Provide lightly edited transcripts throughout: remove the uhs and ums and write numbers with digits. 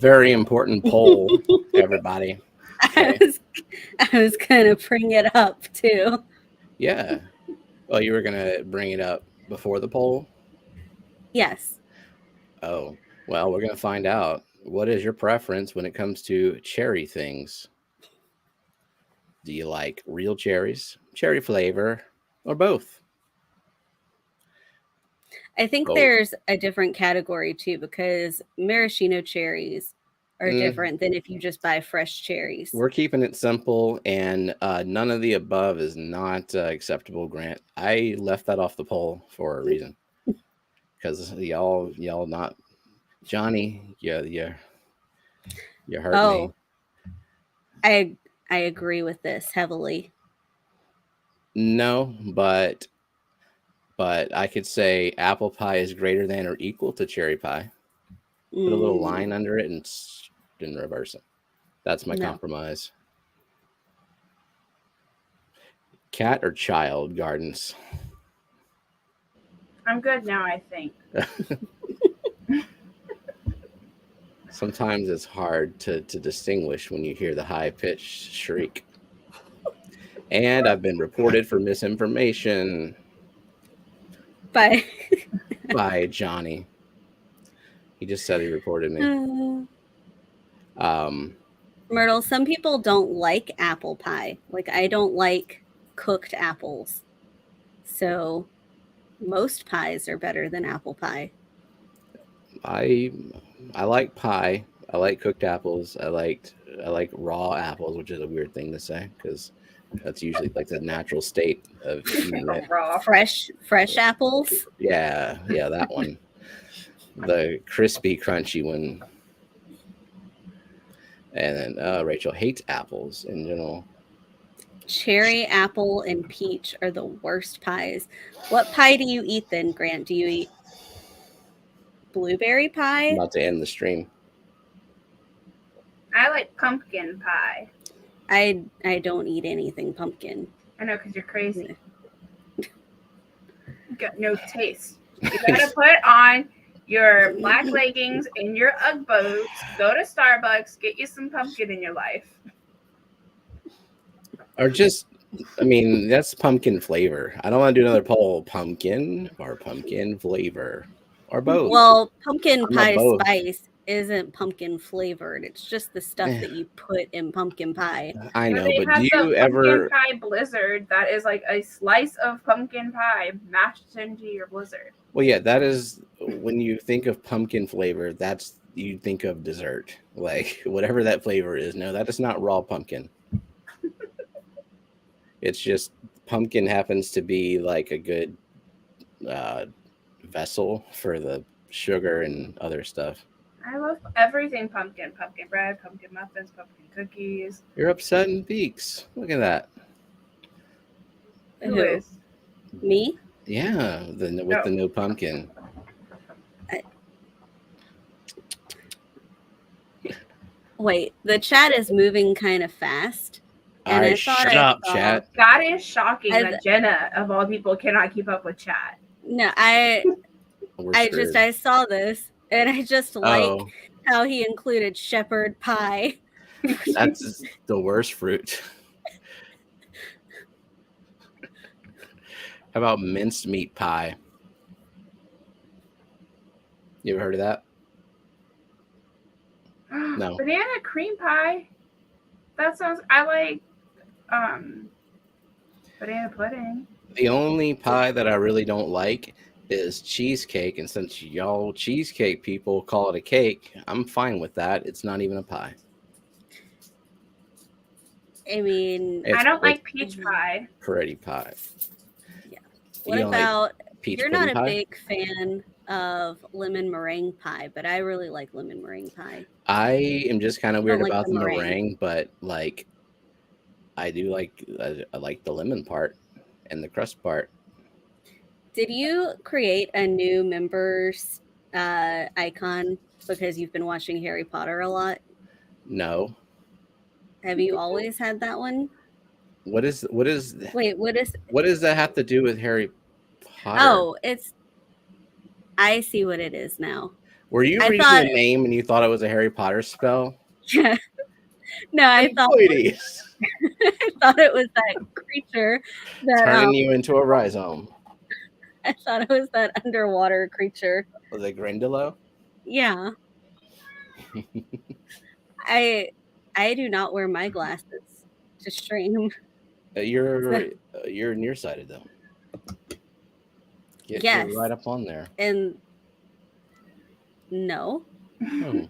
very important poll, everybody. Okay. I was gonna bring it up too. Yeah. Well, you were gonna bring it up before the poll. Yes. Oh, well, we're gonna find out. What is your preference when it comes to cherry things? Do you like real cherries, cherry flavor, or both? I think Both. there's a different category too because maraschino cherries are Mm, different than if you just buy fresh cherries. we're keeping it simple, and none of the above is not acceptable. Grant, I left that off the poll for a reason because y'all not Johnny. You hurt me. Oh, I agree with this heavily. No, but I could say apple pie is greater than or equal to cherry pie. Put a little Mm, line under it and reverse it. That's my no. compromise. Cat or child gardens? I'm good now, I think. Sometimes it's hard to distinguish when you hear the high pitched shriek. And I've been reported for misinformation But by Johnny. He just said he reported me. Myrtle, some people don't like apple pie. Like I don't like cooked apples. So most pies are better than apple pie. I like pie. I like cooked apples. I like raw apples, which is a weird thing to say because that's usually like the natural state of eating it. Raw. Fresh apples. Yeah, that one. The crispy, crunchy one. And then Rachel hates apples in general. Cherry, apple, and peach are the worst pies. What pie do you eat then, Grant? Do you eat blueberry I'm pie? about to end the stream. I like pumpkin pie. I don't eat anything pumpkin. I know, because you're crazy. You got no taste. You gotta put on your black leggings and your Ugg boots, go to Starbucks, get you some pumpkin in your life. Or just, I mean, that's pumpkin flavor. I don't want to do another poll. Pumpkin or pumpkin flavor or both. Well, pumpkin I'm not pie both. spice isn't pumpkin flavored. It's just the stuff that you put in pumpkin pie. I know, They but have do the you ever? pumpkin pie blizzard that is like a slice of pumpkin pie mashed into your blizzard. Well, yeah, that is when you think of pumpkin flavor. That's you think of dessert, like whatever that flavor is. No, that is not raw pumpkin. It's just pumpkin happens to be like a good vessel for the sugar and other stuff. I love everything pumpkin. Pumpkin bread, pumpkin muffins, pumpkin cookies. You're upsetting Beaks. Look at that. Who is? Me? Yeah, with the no pumpkin. Wait, the chat is moving kind of fast. All right, shut up, chat. That is shocking that Jenna, of all people, cannot keep up with chat. No, I saw this and I just like how he included shepherd pie. That's the worst fruit. How about minced meat pie? You ever heard of that? No. Banana cream pie. That sounds. I like banana pudding. The only pie that I really don't like is cheesecake, and since y'all cheesecake people call it a cake, I'm fine with that. It's not even a pie. I mean, I don't like peach pie. Pretty pie. Yeah. What about you're not a big fan of lemon meringue pie, but I really like lemon meringue pie. I am just kind of weird about the meringue, but like I do like I like the lemon part and the crust part. Did you create a new members icon because you've been watching Harry Potter a lot? No. Have you always had that one? What is Wait, what does that have to do with Harry Potter? Oh, I see what it is now. Were you I reading thought- the name and you thought it was a Harry Potter spell? Yeah. No, I thought Ladies, I thought it was that creature that turning you into a rhizome. I thought it was that underwater creature. Was it Grindylow? Yeah. I do not wear my glasses to stream. You're nearsighted though. Get Yes. right up on there. And no. Oh.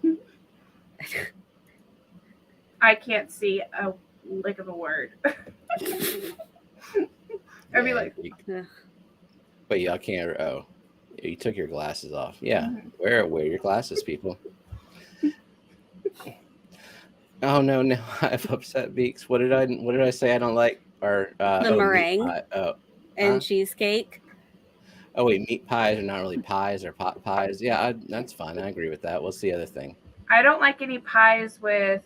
I can't see a lick of a word. I'd be like, but y'all can't. Oh, you took your glasses off. Yeah, Mhm. wear your glasses, people. Oh no, I've upset Beaks. What did I say I don't like? Or The meringue. meat pie. And cheesecake. Oh wait, meat pies are not really pies or pot pies. Yeah, that's fine. I agree with that. What's the other thing? I don't like any pies with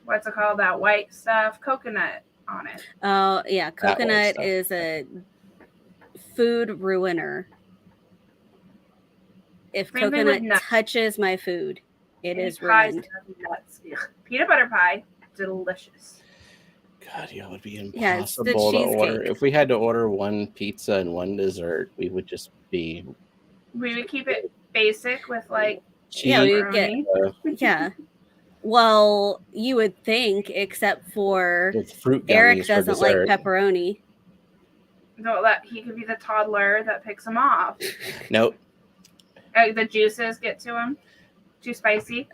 what's it called? That white stuff, coconut on it. Oh yeah, coconut stuff. is a food ruiner. If Same thing with coconut nuts. touches my food, it Any is pies ruined. that have nuts. Ugh. Peanut butter pie, delicious. God, yeah, it would be Yeah, it's the impossible to order. cheesecake. If we had to order one pizza and one dessert, we would just be We would keep it basic with like Yeah, we cheap. would get pepperoni. yeah. Well, you would think, except for With fruit gummies Eric for doesn't like dessert. pepperoni. No, that he could be the toddler that picks them off. Nope. The juices get to him. Too spicy.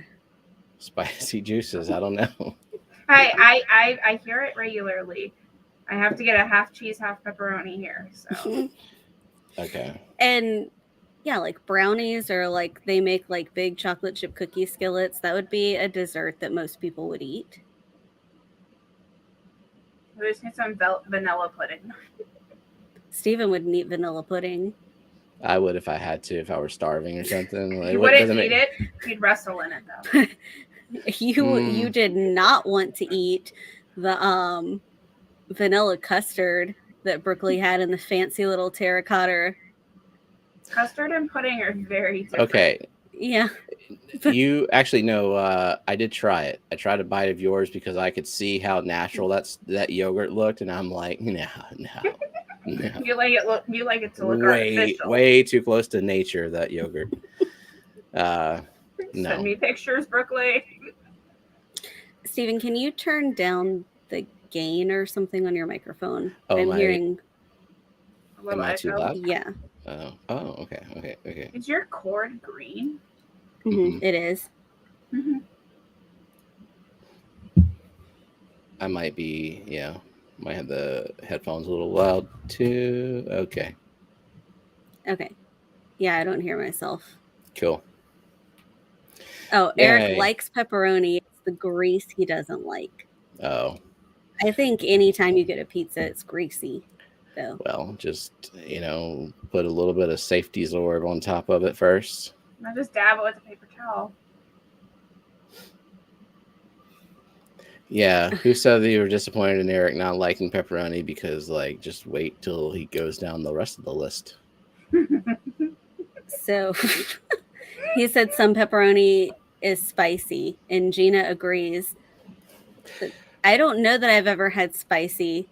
Spicy juices. I don't know. I hear it regularly. I have to get a half cheese, half pepperoni here. So Okay. And yeah, like brownies, or like they make like big chocolate chip cookie skillets. That would be a dessert that most people would eat. we just need some vanilla pudding. Steven wouldn't eat vanilla pudding. I would if I had to, if I were starving or something. Like, You what wouldn't doesn't eat make- it. You'd wrestle in it though. You did not want to eat the vanilla custard that Brooklyn had in the fancy little terracotta. Custard and pudding are very different. Okay. Yeah. You actually know. I did try it. I tried a bite of yours because I could see how natural that yogurt looked, and I'm like, no. You like it to look artificial. Way too close to nature, that yogurt. No. Send me pictures, Brooklyn. Steven, can you turn down the gain or something on your microphone? Oh, I'm my- hearing. Little Am I too echo. loud? Yeah. Oh, okay. Is your cord green? Mhm. It is. Mm-hmm. I might be, might have the headphones a little loud too. Okay, Okay. Yeah, I don't hear myself. cool. Oh, Yay. Eric likes pepperoni. It's the grease he doesn't like. Oh, I think anytime you get a pizza, it's greasy, though. well, just, put a little bit of safety Zorb on top of it first. I just dab it with a paper towel. Yeah, who said that you were disappointed in Eric not liking pepperoni? Because, just wait till he goes down the rest of the list. So he said some pepperoni is spicy, and Gina agrees. But I don't know that I've ever had spicy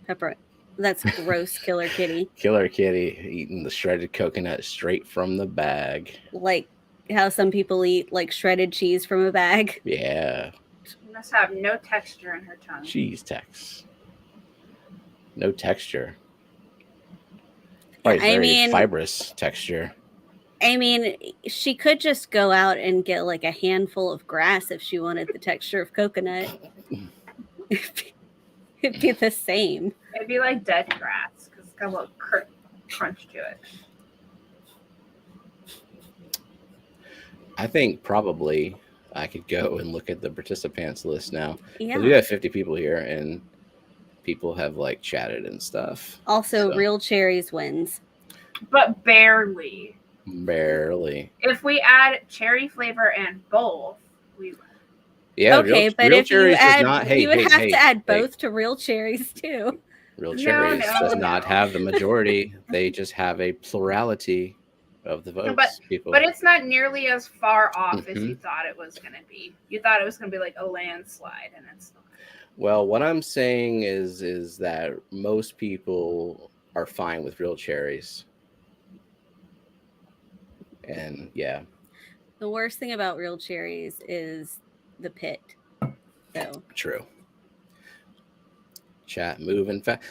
pepperoni. That's gross, Killer Kitty. Killer Kitty eating the shredded coconut straight from the bag. Like how some people eat like shredded cheese from a bag. Yeah, She must have no texture in her tongue. cheese tex. No texture. Probably I very mean- fibrous texture. I mean, she could just go out and get like a handful of grass if she wanted the texture of coconut. It'd be the same. It'd be like dead grass because it's got a little crunch to it. I think probably I could go and look at the participants list now. 'Cause Yeah. we have 50 people here, and people have chatted and stuff. Also, So. Real Cherries wins. But barely. Barely. If we add cherry flavor and both, we would. Yeah. Okay, but Real if you Cherries does add, not. Hey, you would hey, have hey, to add hey. both to Real Cherries too. Real No, Cherries does no. not have the majority. They just have a plurality of the votes, people. But it's not nearly as far off as you thought it was going to be. You thought it was going to be like a landslide, and it's not. Well, what I'm saying is that most people are fine with real cherries. And yeah. The worst thing about real cherries is the pit. So true. Chat moving fast.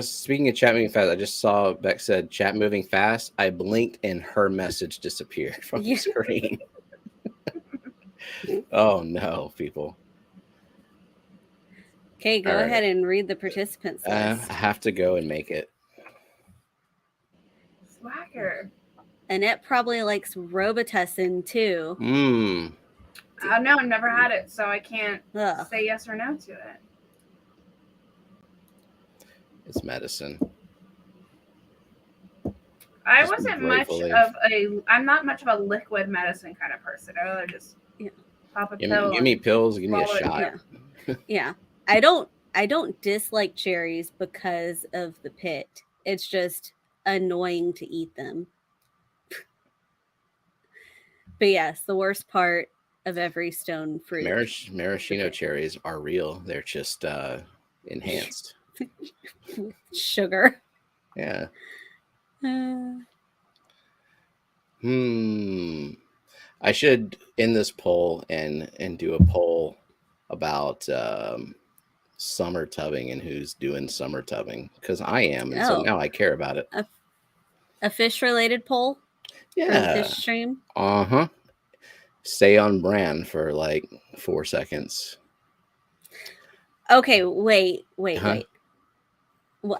Speaking of chat moving fast, I just saw Beck said chat moving fast. I blinked and her message disappeared from the screen. Oh no, people. Okay, go ahead and read the participants list. I have to go and make it. Slacker. Annette probably likes Robitussin too. No, I've never had it, so I can't say yes or no to it. It's medicine. I'm not much of a liquid medicine kind of person. I rather just pop a pill. Give me pills, give me a shot. Yeah. I don't dislike cherries because of the pit. It's just annoying to eat them. But yes, the worst part of every stone fruit. Maraschino cherries are real. They're just enhanced. Sugar. Yeah. I should end this poll and do a poll about summer tubbing and who's doing summer tubbing, because I am, and so now I care about it. A fish related poll? Yeah. Fish stream? Stay on brand for like 4 seconds. Okay, wait. Well,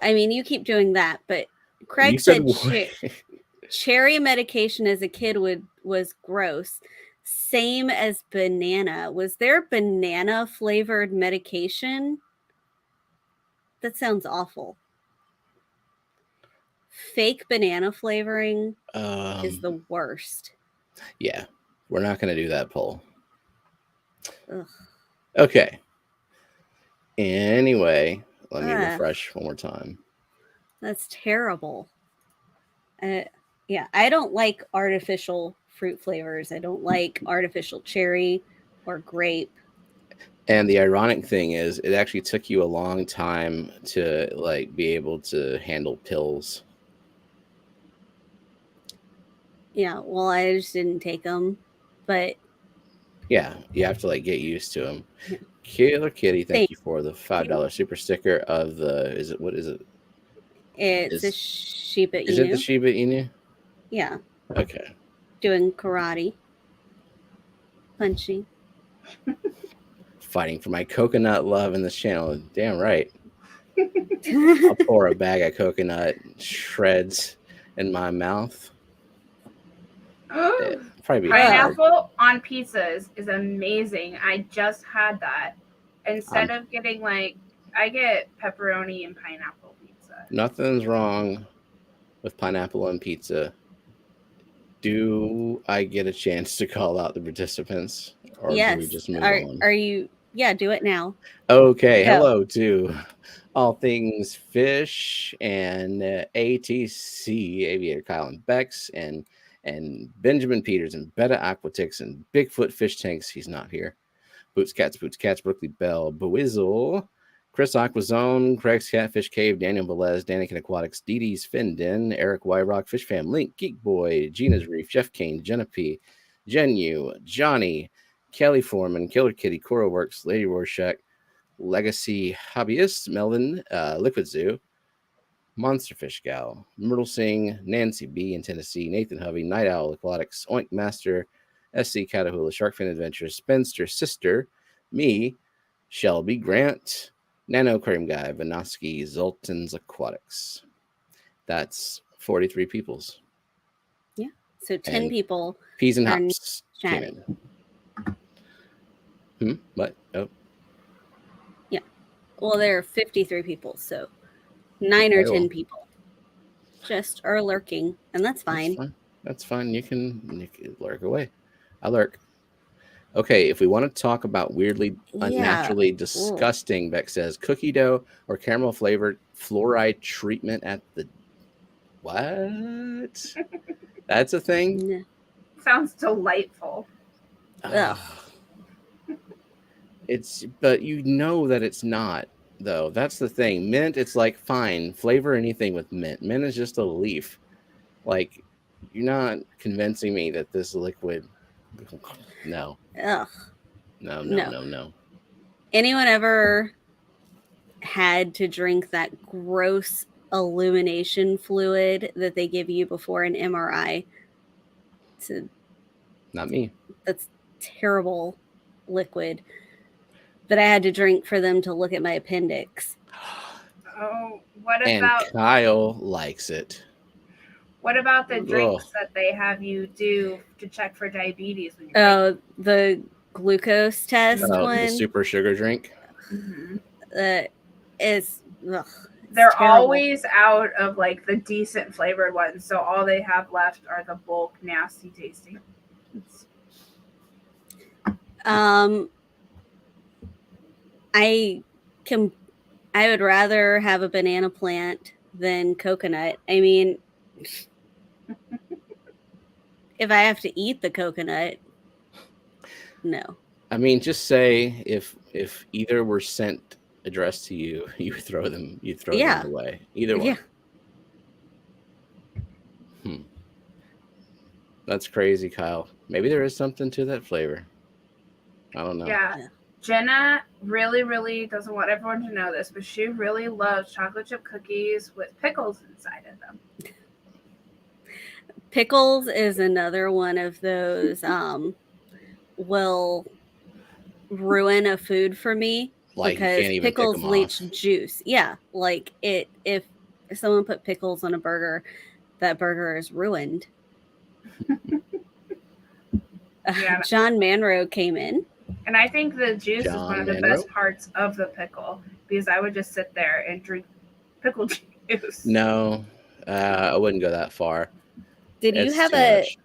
I mean, you keep doing that, but Craig said cherry medication as a kid was gross. Same as banana. Was there banana flavored medication? That sounds awful. Fake banana flavoring is the worst. Yeah, we're not going to do that poll. Ugh. Okay. Anyway, let me refresh one more time. That's terrible. Yeah, I don't like artificial fruit flavors. I don't like artificial cherry or grape. And the ironic thing is, it actually took you a long time to like be able to handle pills. Yeah, well, I just didn't take them, but yeah, you have to like get used to them. Yeah. Killer Kitty, thank you for the $5 super sticker of the. What is it? It's a Shiba Inu. Is it the Shiba Inu? Yeah. Okay. Doing karate, punching, fighting for my coconut love in this channel. Damn right. I'll pour a bag of coconut shreds in my mouth. Pineapple on pizzas is amazing. I just had that. Instead of getting I get pepperoni and pineapple pizza. Nothing's wrong with pineapple on pizza. Do I get a chance to call out the participants? Or yes. Do we just move on? Are you? Yeah, do it now. Okay. Go. Hello to all things fish and ATC, Aviator Kyle and Bex, and Benjamin Peters and Beta Aquatics and Bigfoot Fish Tanks. He's not here. Boots Cats, Brooklyn Bell, Boizzle, Chris Aquazone, Craig's Catfish Cave, Daniel Velez, Danikin Aquatics, DD's Findin, Eric Wyrock, Fish Fam, Link, Geek Boy, Gina's Reef, Jeff Kane, Jenna P, Genu, Johnny, Kelly Foreman, Killer Kitty, Coro Works, Lady Rorschach, Legacy Hobbyist, Melvin, Liquid Zoo, Monster Fish Gal, Myrtle Singh, Nancy B in Tennessee, Nathan Hovey, Night Owl Aquatics, Oink Master, SC Catahoula, Sharkfin Adventures, Spencer Sister, me, Shelby Grant, Nano Aquarium Guy, Vanoski, Zoltan's Aquatics. That's 43 peoples. Yeah. So 10 people. Peas and hops came in. What? Oh. Yeah. Well, there are 53 people, so 9 or 10 people just are lurking, and that's fine. That's fine. You can lurk away. I lurk. Okay, if we want to talk about weirdly, unnaturally disgusting, Beck says cookie dough or caramel flavored fluoride treatment at the what? That's a thing. No. Sounds delightful. Ugh. But you know that it's not, though. That's the thing. Mint, it's like, fine, flavor anything with mint. Mint is just a leaf. Like, you're not convincing me that this liquid. No. Ugh. No. Anyone ever had to drink that gross illumination fluid that they give you before an MRI? Not me. That's terrible liquid that I had to drink for them to look at my appendix. Oh, what And about Kyle likes it. what about the drinks Ugh. that they have you do to check for diabetes when you're The glucose test The one. super sugar drink. Mhm. Is ugh, They're terrible. always out of like the decent flavored ones, so all they have left are the bulk nasty tasting. I would rather have a banana plant than coconut. I mean, if I have to eat the coconut, no. I mean, just say if either were sent addressed to you, you throw them away. Either one. Yeah. That's crazy, Kyle. Maybe there is something to that flavor. I don't know. Yeah. Jenna really, really doesn't want everyone to know this, but she really loves chocolate chip cookies with pickles inside of them. Pickles is another one of those will ruin a food for me, Like, you because can't even pick pickles them leach off. juice. Yeah, like if someone put pickles on a burger, that burger is ruined. Yeah. John Manro came in. And I think the juice is one of the John best Manro? parts of the pickle, because I would just sit there and drink pickle juice. No, I wouldn't go that far. Did you It's have too a? much.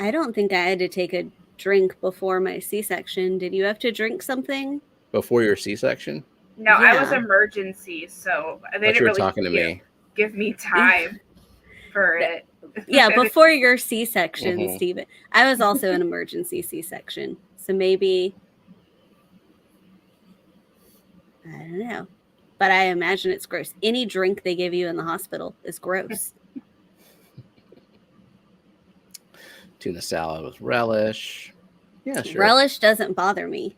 I don't think I had to take a drink before my C-section. Did you have to drink something? Before your C-section? No, I was Yeah. emergency, so they But didn't you were really talking to me. give me time for it. Yeah, before your C-section, Mhm. Steven. I was also an emergency C-section. So maybe, I don't know. But I imagine it's gross. Any drink they give you in the hospital is gross. Tuna salad with relish. Yeah, sure. Relish doesn't bother me.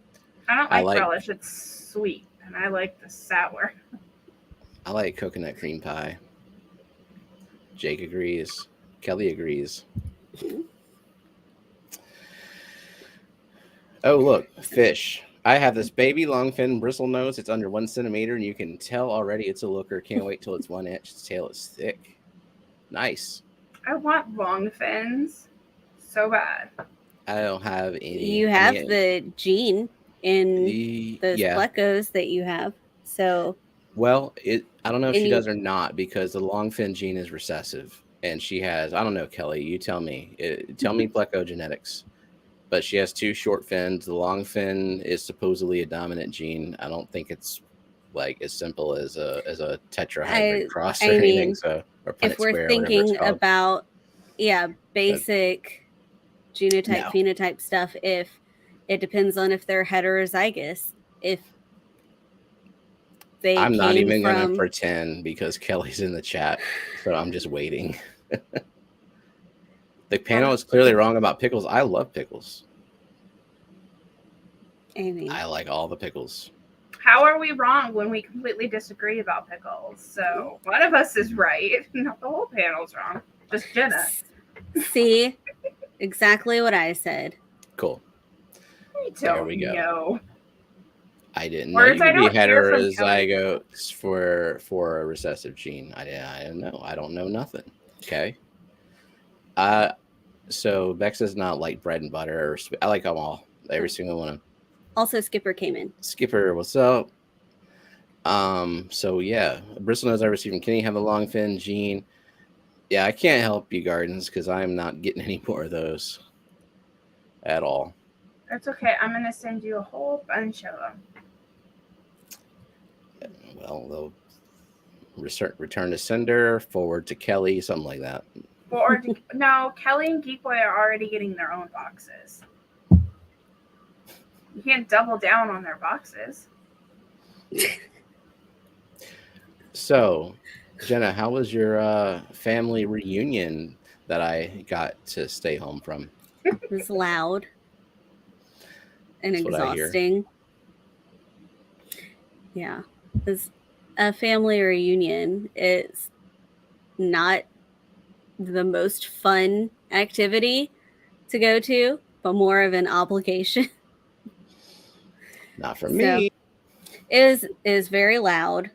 I don't I like like- relish. It's sweet, and I like the sour. I like coconut cream pie. Jake agrees. Kelly agrees. Oh, look, fish. I have this baby longfin bristlenose. It's under 1 centimeter, and you can tell already it's a looker. Can't wait till it's 1 inch. Its tail is thick. Nice. I want long fins so bad. I don't have any. You have the gene in those yeah. plecos that you have. So Well, I don't know if And she you- does or not, because the longfin gene is recessive, and she has. I don't know, Kelly. You tell me. Tell me plecogenetics. But she has 2 short fins. The long fin is supposedly a dominant gene. I don't think it's like as simple as a tetrahybrid cross or I anything. mean, So, or if Punnett we're square, whatever thinking it's called. about basic genotype No. phenotype stuff, if it depends on if they're heterozygous, if they I'm not came even gonna from pretend, because Kelly's in the chat, so I'm just waiting. The panel is clearly wrong about pickles. I love pickles. I mean, I like all the pickles. How are we wrong when we completely disagree about pickles? So one of us is right. Not the whole panel's wrong. Just Jenna. see exactly what I said. Cool. I There don't we go. know. I didn't know Words you I could be don't hear from Kelly. heterozygotes for a recessive gene. I didn't know. I don't know nothing. Okay. So Bex is not like bread and butter. I like them all. Every single one of them. Also, Skipper came in. Skipper, what's up? So yeah, bristlenose I received from Kenny have a long fin gene. Yeah, I can't help you, Gardens, because I'm not getting any more of those at all. That's okay. I'm going to send you a whole bunch of them. Well, they'll return to sender, forward to Kelly, something like that. No, Kelly and Geek Boy are already getting their own boxes. You can't double down on their boxes. So, Jenna, how was your family reunion that I got to stay home from? It was loud and That's what I hear. exhausting. Yeah. It's a family reunion. It's not the most fun activity to go to, but more of an obligation. Not for me. It is very loud.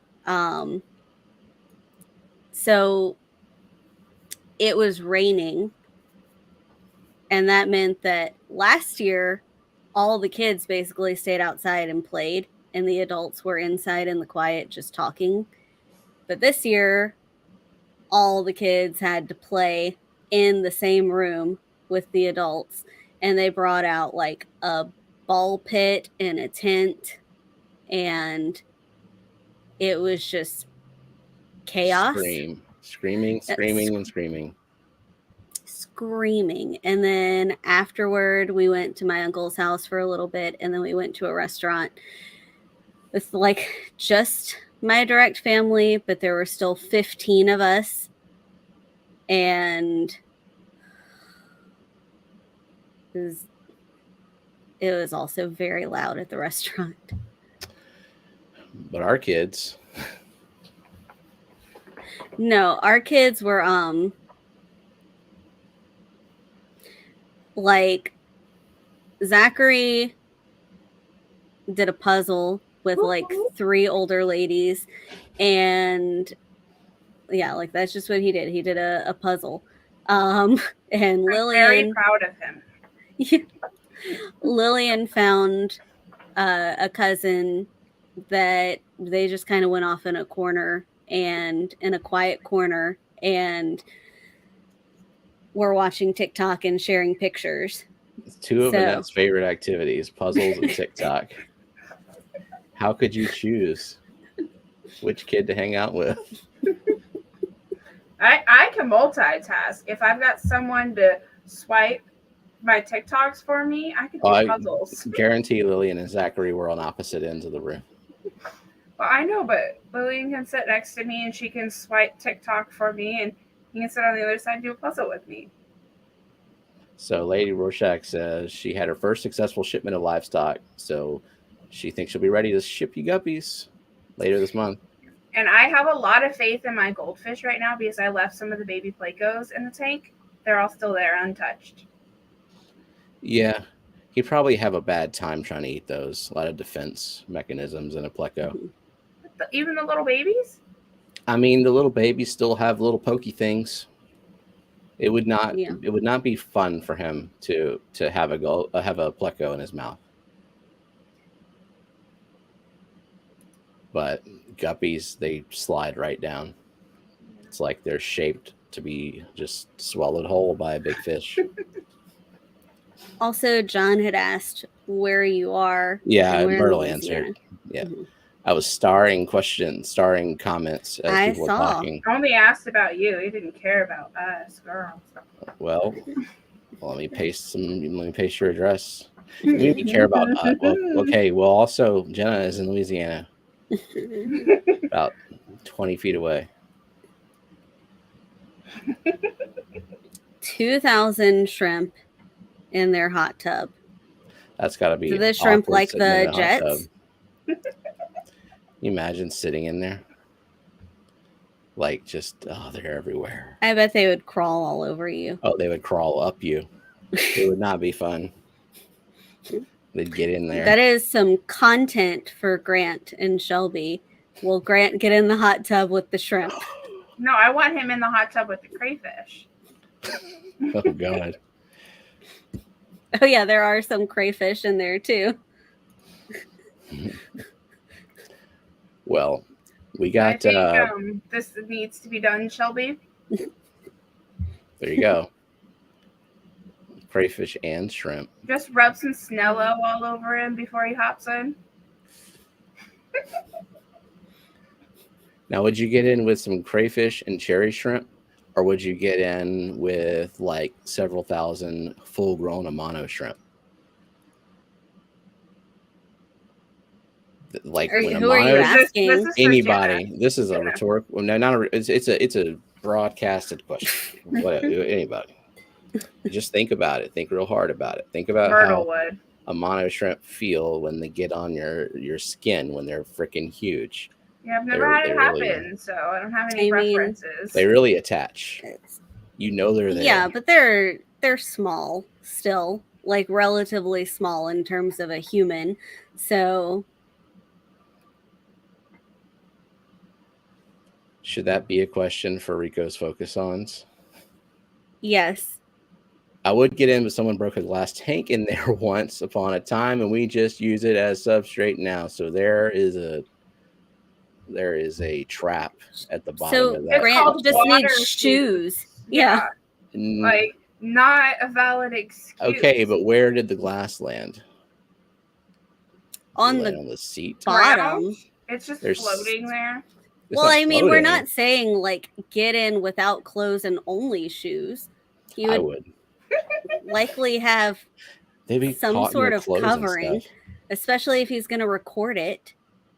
So it was raining, and that meant that last year all the kids basically stayed outside and played, and the adults were inside in the quiet just talking. But this year all the kids had to play in the same room with the adults, and they brought out like a ball pit and a tent, and it was just chaos. Screaming. And then afterward we went to my uncle's house for a little bit, and then we went to a restaurant with like just my direct family, but there were still 15 of us, and it was also very loud at the restaurant. But our kids, no, our kids were like Zachary did a puzzle with like 3 older ladies, and yeah, like that's just what he did. He did a puzzle. And Lillian, very proud of him. Lillian found a cousin that they just kind of went off in a corner, and in a quiet corner, and we're watching TikTok and sharing pictures. It's 2 of Annette's favorite activities, puzzles and TikTok. How could you choose which kid to hang out with? I can multitask. If I've got someone to swipe my TikToks for me, I can do puzzles. Guarantee Lillian and Zachary were on opposite ends of the room. Well, I know, but Lillian can sit next to me and she can swipe TikTok for me, and he can sit on the other side and do a puzzle with me. So Lady Rorschach says she had her first successful shipment of livestock, so she thinks she'll be ready to ship you guppies later this month. And I have a lot of faith in my goldfish right now because I left some of the baby plecos in the tank. They're all still there, untouched. Yeah, he'd probably have a bad time trying to eat those. A lot of defense mechanisms in a pleco. Even the little babies? I mean, the little babies still have little pokey things. It would not. Yeah. It would not be fun for him to have a pleco in his mouth. But guppies, they slide right down. It's like they're shaped to be just swallowed whole by a big fish. Also, John had asked where you are. Yeah, Myrtle answered. Yeah. Mm-hmm. I was starring comments as people were talking. I only asked about you. He didn't care about us, girl. Well, let me paste your address. You need to care about us. Well, also, Jenna is in Louisiana. About 20 feet away. 2,000 shrimp in their hot tub. That's got to be. Do the shrimp like the jets? You imagine sitting in there, like just they're everywhere. I bet they would crawl all over you. Oh, they would crawl up you. It would not be fun. They'd get in there. That is some content for Grant and Shelby. Will Grant get in the hot tub with the shrimp? No, I want him in the hot tub with the crayfish. Oh, God. Oh, yeah, there are some crayfish in there, too. Well, we got... I think, this needs to be done, Shelby. There you go. Crayfish and shrimp. Just rub some Snello all over him before he hops in. Now, would you get in with some crayfish and cherry shrimp? or would you get in with like several thousand full-grown Amano shrimp? Like when Who are you Amano, asking? This is for anybody. Jenna. This is a Jenna. rhetorical. No, not a. It's a broadcasted question. What anybody? Just think about it. Think real hard about it. Think about Myrtle how would. Amano shrimp feel when they get on your skin when they're freaking huge. Yeah, I've never had it really- happen, so I don't have any I mean, preferences. They really attach. It's- You know they're there. Yeah, but they're small still, like relatively small in terms of a human. So Should that be a question for Rico's Focus-Ons? yes. I would get in, but someone broke a glass tank in there once upon a time, and we just use it as substrate now. So there is a trap at the bottom So of that. Grant just water needs shoes. Yeah, Mm, like not a valid excuse. okay, but where did the glass land? On Did it the land on the seat. bottom. It's just There's- floating there. It's Well, not I mean, we're floating. not saying like get in without clothes and only shoes. He I would would. likely have They'd be some caught in sort their of clothes and covering, stuff. especially if he's going to record it.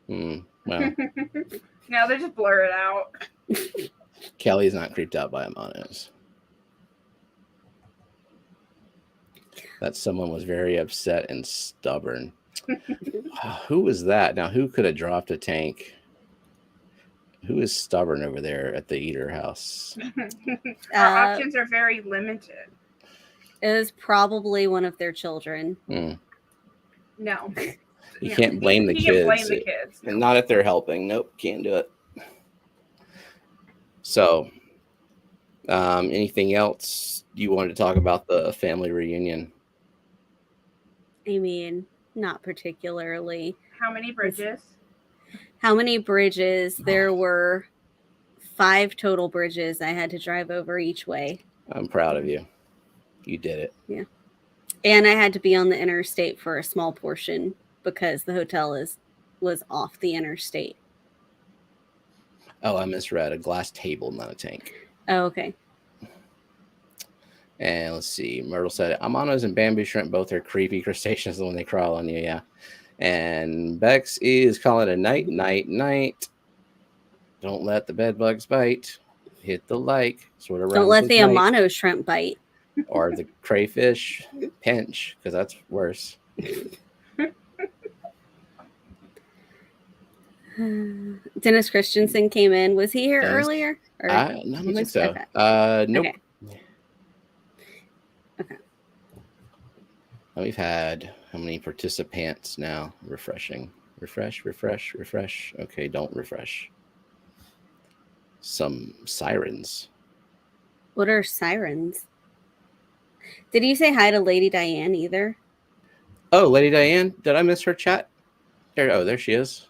Well, No, they just blur it out. Kelly's not creeped out by Amanos. That someone was very upset and stubborn. Who was that? Now, who could have dropped a tank? Who is stubborn over there at the Eater house? Our options are very limited. It was probably one of their children. Mm. No. You No. can't blame the You kids. can blame the kids. And not if they're helping. Nope, can't do it. So, anything else you wanted to talk about the family reunion? I mean, not particularly. How many bridges? How many bridges? There were 5 total bridges I had to drive over each way. I'm proud of you. You did it. Yeah. And I had to be on the interstate for a small portion because the hotel was off the interstate. Oh, I misread. A glass table, not a tank. Oh, okay. And let's see. Myrtle said, Amanos and bamboo shrimp both are creepy crustaceans when they crawl on you. Yeah. And Bex is calling it night. Don't let the bed bugs bite. Hit the like. Sort of. Don't let the Amano shrimp bite. Or the crayfish pinch, because that's worse. Dennis Christensen came in. Was he here Dennis? earlier? Or No, I don't think so. okay. Nope. Okay. We've had how many participants now? Refreshing. Refresh. Okay, don't refresh. Some sirens. What are sirens? Did you say hi to Lady Diane either? Oh, Lady Diane. Did I miss her chat? There she is.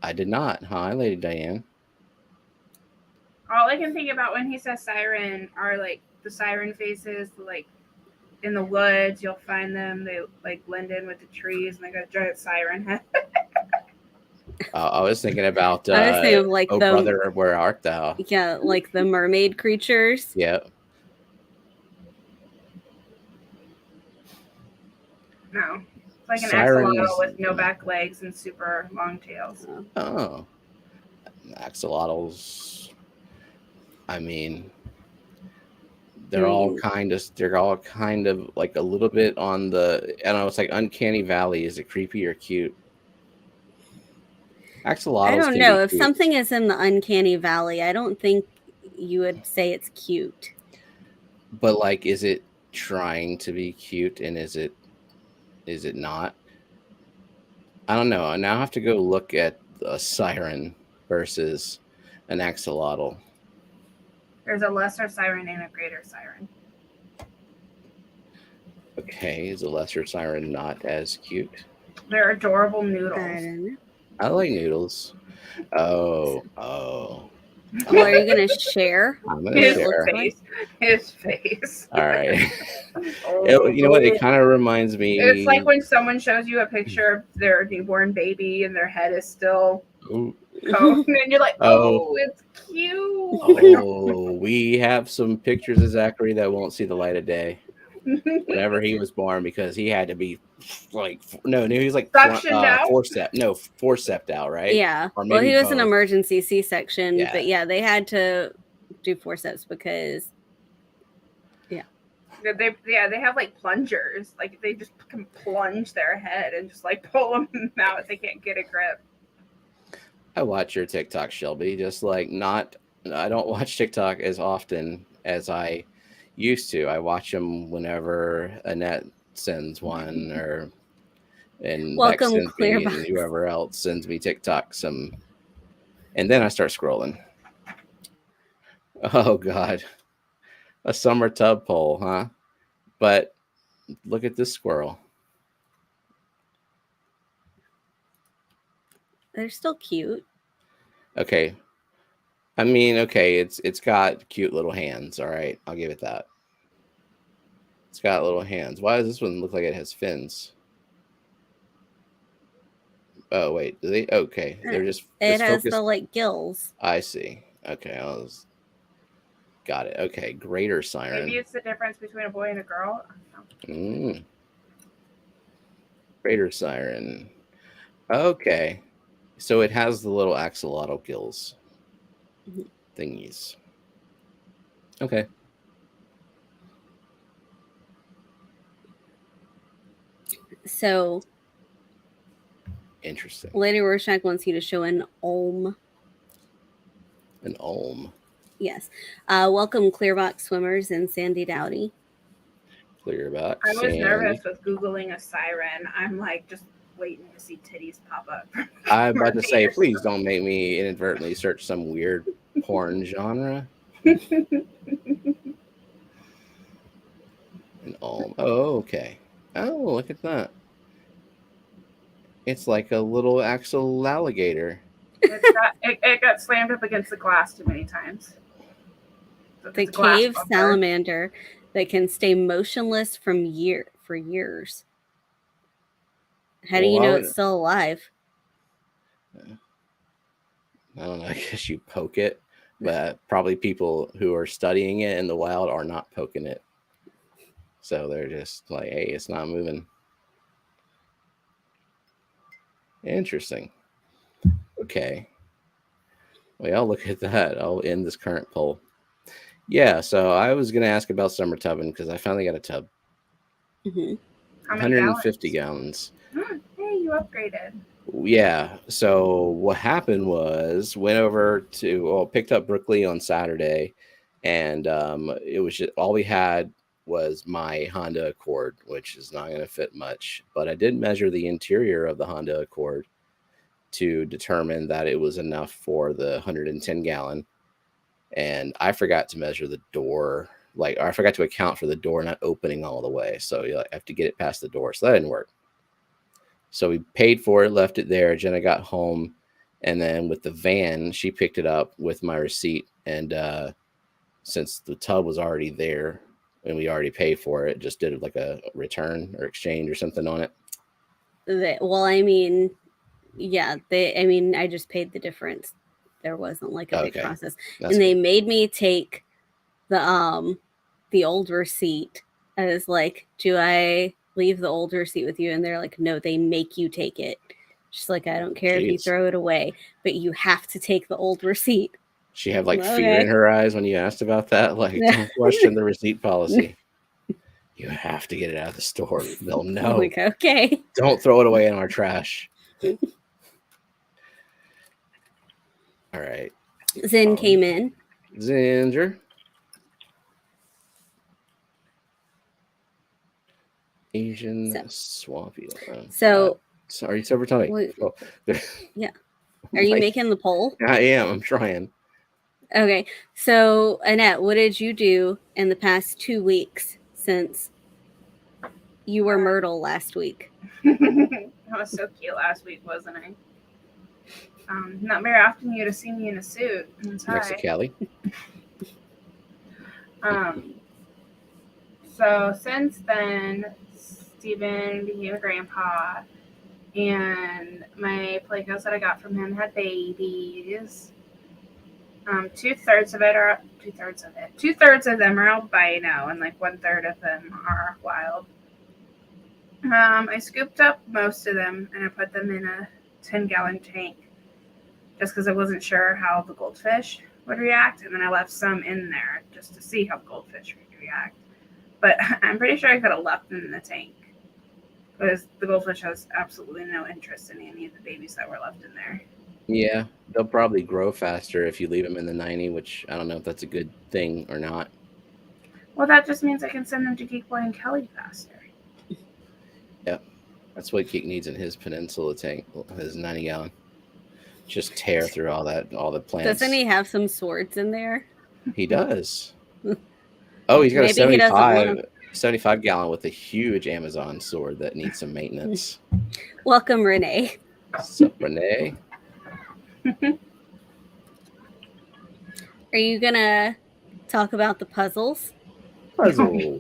I did not. Hi, Lady Diane. All I can think about when he says siren are like the siren faces, like in the woods. You'll find them. They like blend in with the trees, and they got a giant siren head. I was thinking about. I was thinking of like oh, brother, where art thou? Yeah, like the mermaid creatures. Yeah. No, it's like an Sirens. axolotl with no back legs and super long tails. Oh, axolotls. I mean, they're all kind of like a little bit on the. I don't know. It's like uncanny valley. Is it creepy or cute? Axolotls. I don't can know. be If cute. something is in the uncanny valley, I don't think you would say it's cute. But like, is it trying to be cute, and is it not? I don't know. I now have to go look at a siren versus an axolotl. There's a lesser siren and a greater siren. Okay, is a lesser siren not as cute? They're adorable I noodles. don't know. I like noodles. Oh. Well, are you gonna share? I'm gonna His share. face. His face. All right. Oh. You know what? It kind of reminds me. It's like when someone shows you a picture of their newborn baby and their head is still Ooh, cone, and you're like, oh, it's cute. Oh, we have some pictures of Zachary that won't see the light of day. Whenever he was born, because he had to be like he was like Suctioned out? forcept out, right? Yeah. Or Well, maybe he was an both. emergency C-section, Yeah. but yeah, they had to do forceps because they have like plungers, like they just can plunge their head and just like pull them out if they can't get a grip. I watch your TikTok, Shelby. Just like I don't watch TikTok as often as I used to. I watch them whenever Annette sends one, and Beck welcome sends me, and Clearbox. whoever else sends me TikTok and then I start scrolling. Oh God, a summer tub pole, huh? But look at this squirrel. They're still cute. Okay. I mean, okay, it's got cute little hands, all right. I'll give it that. It's got little hands. Why does this one look like it has fins? Oh wait, do they? Okay, they're just. It has focused. the like gills. I see. Okay, got it. Okay, greater siren. Maybe it's the difference between a boy and a girl. Greater siren. Okay, so it has the little axolotl gills thingies. Okay. So interesting. Lady Rorschach wants you to show an olm. An olm. Yes. Welcome Clearbox swimmers and Sandy Dowdy. Clearbox. I was nervous with Googling a siren. I'm like just waiting to see titties pop up. I'm about to say, please don't make me inadvertently search some weird porn genre. An olm. Oh, okay. Oh, look at that. It's like a little axle alligator. It got slammed up against the glass too many times. So the cave salamander that can stay motionless for years. How do you know it's still alive? I don't know. I guess you poke it, but probably people who are studying it in the wild are not poking it. So they're just like, hey, it's not moving. Interesting. Okay. Well, look at that. I'll end this current poll. Yeah, so I was going to ask about summer tubbing because I finally got a tub. 150 gallons. Hey, you upgraded. Yeah. So what happened was picked up Brooklyn on Saturday, and it was just all we had was my Honda Accord, which is not going to fit much. But I did measure the interior of the Honda Accord to determine that it was enough for the 110 gallon. And I forgot to measure the door, or I forgot to account for the door not opening all the way. So you have to get it past the door. So that didn't work. So we paid for it, left it there. Jenna got home, and then with the van, she picked it up with my receipt. And since the tub was already there and we already paid for it, just did like a return or exchange or something on it. I just paid the difference. There wasn't like a big process. That's and they made me take the old receipt. I was like, do I leave the old receipt with you? And they're like, no, they make you take it. Just like, I don't care if you throw it away, but you have to take the old receipt. She had fear in her eyes when you asked about that. Don't question the receipt policy. You have to get it out of the store. They'll know. I'm like, okay. Don't throw it away in our trash. All right. Zen came in. Zinger. Asian swampy. Sorry, sober tummy. Yeah. Are you making the poll? I am. I'm trying. Okay. So, Annette, what did you do in the past 2 weeks since you were Myrtle last week? I was so cute last week, wasn't I? Not very often you would have seen me in a suit and tie. Mexicali. So since then, Steven became a grandpa, and my playhouse that I got from him had babies. 2/3 of them are albino, and like 1/3 of them are wild. I scooped up most of them and I put them in a 10-gallon tank just because I wasn't sure how the goldfish would react, and then I left some in there just to see how goldfish would react. But I'm pretty sure I could have left them in the tank because the goldfish has absolutely no interest in any of the babies that were left in there. Yeah, they'll probably grow faster if you leave them in the 90, which I don't know if that's a good thing or not. Well, that just means I can send them to Geek Boy and Kelly faster. Yep, that's what Geek needs in his peninsula tank, his 90-gallon. Just tear through all the plants. Doesn't he have some swords in there? He does. Oh, he's got a 75-gallon with a huge Amazon sword that needs some maintenance. Welcome, Renee. What's up, Renee? Are you gonna talk about the puzzles? Puzzle.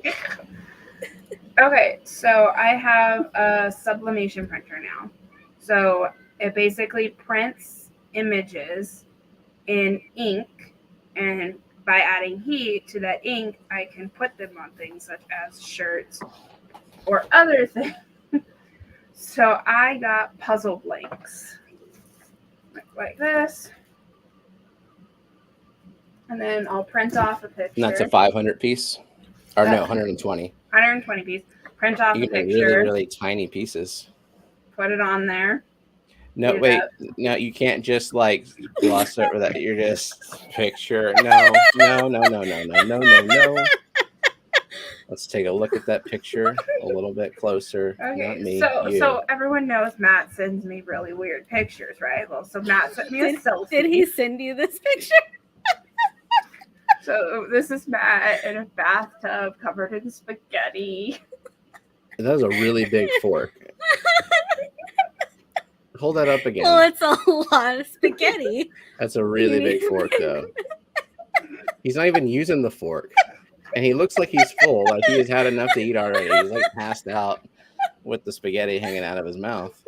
Okay, so I have a sublimation printer now. So it basically prints images in ink, and by adding heat to that ink, I can put them on things such as shirts or other things. So I got puzzle blanks like this. And then I'll print off a picture. And that's a 500 piece? Or no, 120. 120 piece. Print off a You can picture. really, really tiny pieces. Put it on there. No, wait. No, you can't just like gloss over that. You're just picture. No. Let's take a look at that picture a little bit closer. Okay, Not me, so everyone knows Matt sends me really weird pictures, right? Well, so Matt sent me a selfie. Did he send you this picture? So this is Matt in a bathtub covered in spaghetti. That was a really big fork. Hold that up again. Well, it's a lot of spaghetti. That's a really big fork, though. He's not even using the fork. And he looks like he's full, like he has had enough to eat already. He's like passed out with the spaghetti hanging out of his mouth.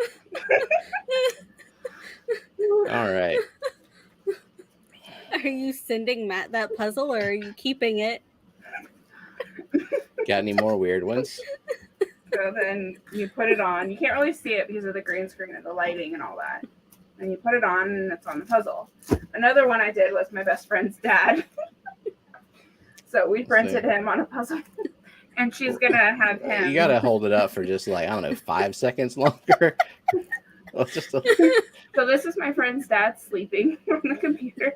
All right. Are you sending Matt that puzzle, or are you keeping it? Got any more weird ones? So then you put it on. You can't really see it because of the green screen and the lighting and all that. And you put it on, and it's on the puzzle. Another one I did was my best friend's dad. So we printed him on a puzzle. And she's going to have him. You got to hold it up for just like, I don't know, 5 seconds longer. So this is my friend's dad sleeping on the computer.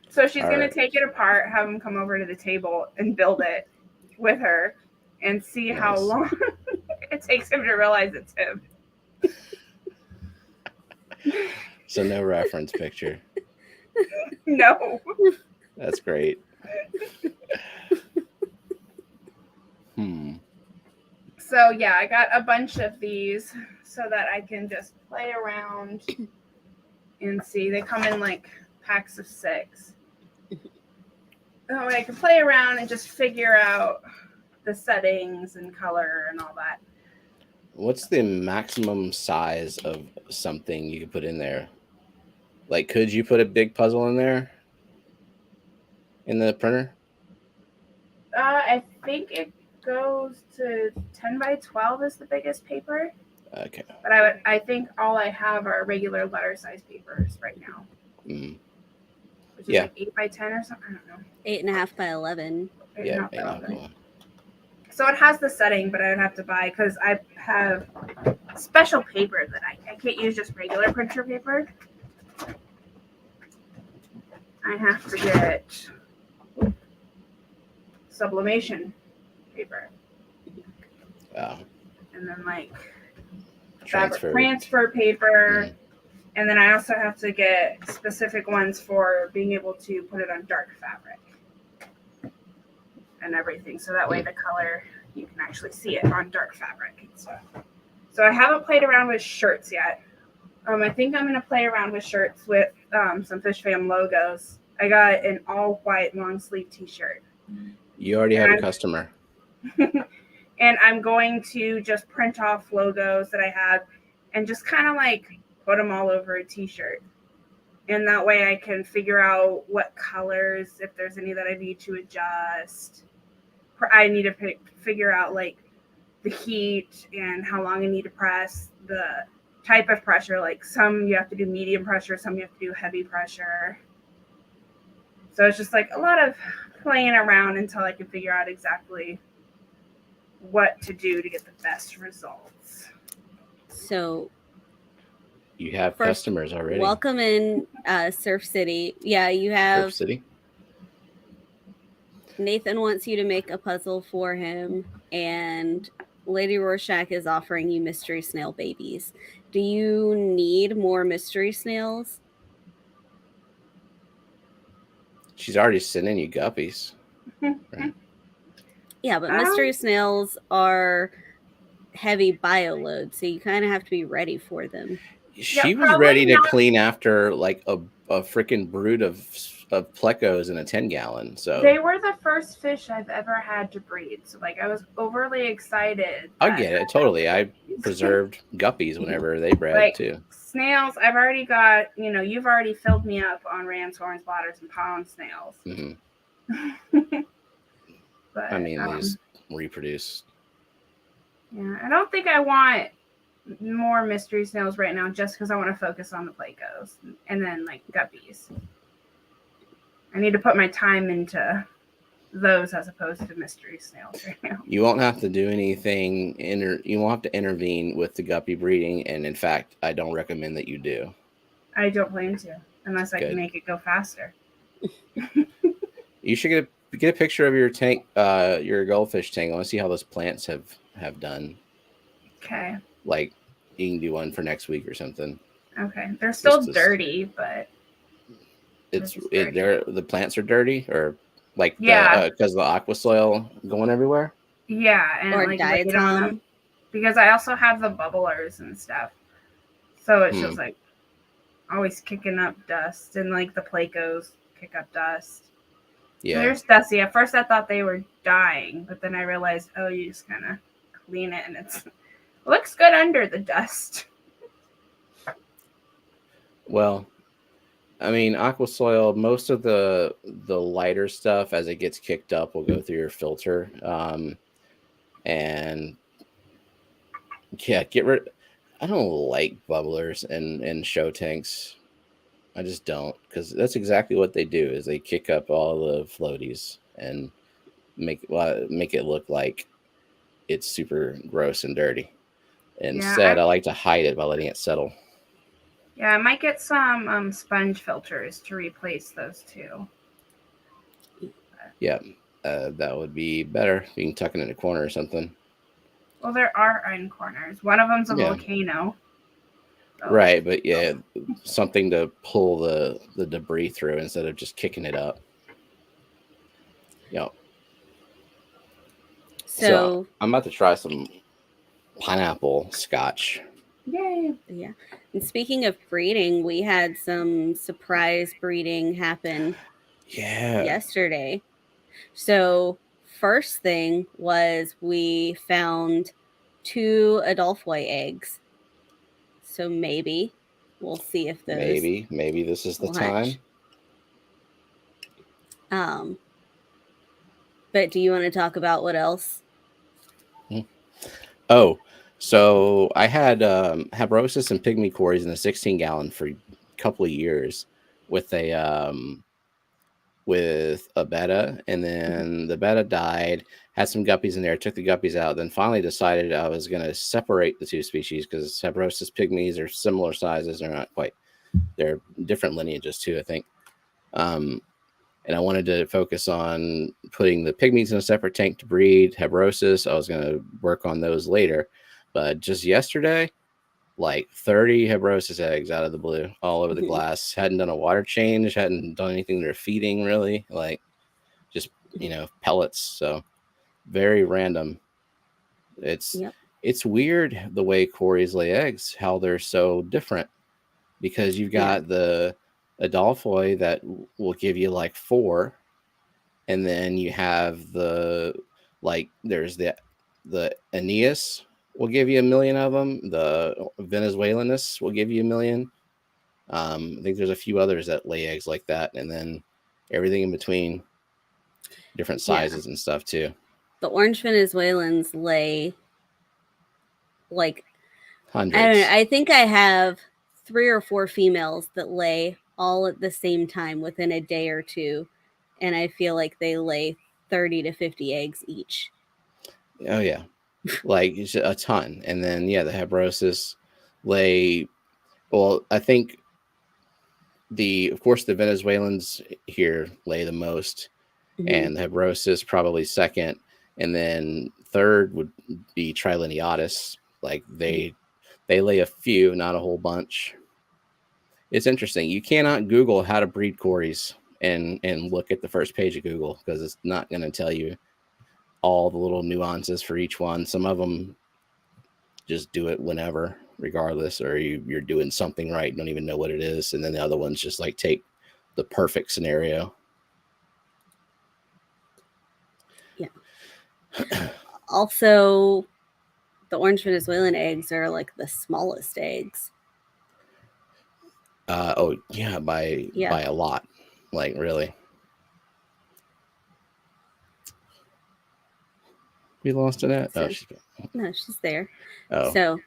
So she's going to take it apart, have him come over to the table and build it with her and see how long it takes him to realize it's him. So no reference picture. No. That's great. So yeah, I got a bunch of these so that I can just play around and see. They come in like packs of 6. So I can play around and just figure out the settings and color and all that. What's the maximum size of something you could put in there? Like, could you put a big puzzle in there? In the printer? I think it goes to 10 by 12 is the biggest paper. Okay. But I think all I have are regular letter size papers right now. Which is like 8 by 10 or something. I don't know. 8.5 by 11. 8.5 by 11. So it has the setting, but I would have to buy because I have special paper that I can't use just regular printer paper. I have to get Sublimation paper. Wow. And then like Transfer paper. And then I also have to get specific ones for being able to put it on dark fabric and everything. So that way the color, you can actually see it on dark fabric and stuff. So I haven't played around with shirts yet. I think I'm going to play around with shirts with some Fish Fam logos. I got an all white long sleeve t-shirt. You already have a customer. And I'm going to just print off logos that I have and just kind of like put them all over a t-shirt. And that way I can figure out what colors, if there's any that I need to adjust. I need to figure out like the heat and how long I need to press, the type of pressure. Like some you have to do medium pressure, some you have to do heavy pressure. So it's just like a lot of playing around until I can figure out exactly what to do to get the best results. So you have customers already. Welcome in Surf City. Yeah, you have Surf City. Nathan wants you to make a puzzle for him, and Lady Rorschach is offering you mystery snail babies. Do you need more mystery snails? She's already sending you guppies. Right? Yeah, but mystery snails are heavy bioload, so you kind of have to be ready for them. She was ready to clean after like a freaking brood of plecos in a 10-gallon. So they were the first fish I've ever had to breed. So like I was overly excited. I get it totally. I preserved guppies whenever they bred like, too. Snails, I've already got. You've already filled me up on rams, horns, bladders, and pond snails. Mm-hmm. But I mean, they just reproduce. Yeah, I don't think I want more mystery snails right now, just because I want to focus on the plecos and then like guppies. I need to put my time into those as opposed to mystery snails right now. You won't have to do anything. You won't have to intervene with the guppy breeding, and in fact, I don't recommend that you do. I don't plan to, unless I can make it go faster. You should get a picture of your tank, your goldfish tank. I want to see how those plants have done. Okay. Like you can do one for next week or something. Okay, they're still dirty, but the plants are dirty, or like because the aqua soil going everywhere. Yeah, and or like diet on them, because I also have the bubblers and stuff, so it's just like always kicking up dust, and like the plecos kick up dust. Yeah, so they're just dusty. At first, I thought they were dying, but then I realized, you just kind of clean it, and it looks good under the dust. Well, I mean, aqua soil, most of the lighter stuff as it gets kicked up will go through your filter. And yeah, get rid. I don't like bubblers and show tanks. I just don't, because that's exactly what they do is they kick up all the floaties and make it look like it's super gross and dirty. Instead, I like to hide it by letting it settle. Yeah, I might get some sponge filters to replace those two. Yeah, that would be better. You can tuck it in a corner or something. Well, there are end corners. One of them's a volcano. So. Right, but yeah, something to pull the debris through instead of just kicking it up. Yep. So I'm about to try some pineapple scotch. Yay! Yeah. And speaking of breeding, we had some surprise breeding happen yesterday. So first thing was we found 2 Adolphoi eggs. So maybe we'll see if those maybe this is the time. But do you want to talk about what else? Oh, so I had Habrosus and pygmy cories in a 16-gallon for a couple of years with a betta, and then the betta died. Had some guppies in there. Took the guppies out. Then finally decided I was going to separate the 2 species because Habrosus pygmies are similar sizes. They're not quite. They're different lineages too, I think. And I wanted to focus on putting the pygmies in a separate tank to breed Habrosus. I was going to work on those later. But just yesterday, like 30 Habrosus eggs out of the blue, all over the glass. Hadn't done a water change, hadn't done anything to their feeding really, like just, pellets. So very random. It's weird the way cories lay eggs, how they're so different, because you've got the Adolphoi that will give you like 4, and then you have there's the Aeneas will give you 1 million of them. The Venezuelanus will give you 1 million. I think there's a few others that lay eggs like that, and then everything in between, different sizes and stuff too. The orange Venezuelans lay like hundreds. I don't know. I think I have 3 or 4 females that lay all at the same time within a day or two, and I feel like they lay 30 to 50 eggs each. Oh yeah, like a ton. And then the Hebrosis lay. Well, I think of course the Venezuelans here lay the most, and the Hebrosis probably second, and then third would be Triliniatus. Like they lay a few, not a whole bunch. It's interesting. You cannot Google how to breed Corys and look at the first page of Google, because it's not going to tell you all the little nuances for each one. Some of them just do it whenever, regardless, or you're doing something right, don't even know what it is, and then the other ones just like take the perfect scenario. Yeah. Also, the orange Venezuelan eggs are like the smallest eggs. Oh yeah, by a lot, like really. We lost it at? So, no, she's there. Oh, so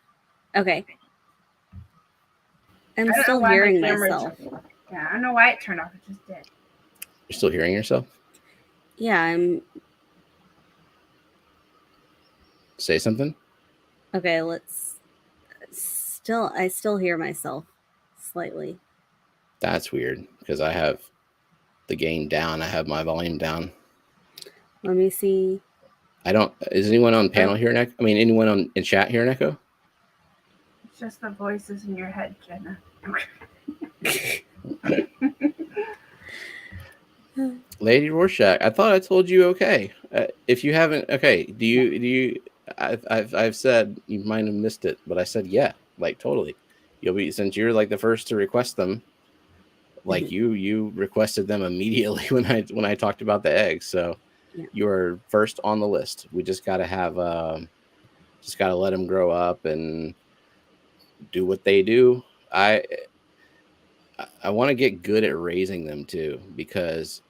okay. I'm still hearing myself. Yeah, I don't know why it turned off. It just did. You're still hearing yourself? Yeah, I'm. Say something. Okay, let's. I still hear myself slightly. That's weird, because I have the gain down. I have my volume down. Let me see. I don't. Is anyone on panel here? I mean, anyone in chat here, Echo? It's just the voices in your head, Jenna. Lady Rorschach, I thought I told you okay. If you haven't, okay. Do you? I've said you might have missed it, but I said yeah, like totally. You'll be, since you're like the first to request them. Like you requested them immediately when I talked about the eggs, so you're first on the list. We just got to have just got to let them grow up and do what they do. I want to get good at raising them too, because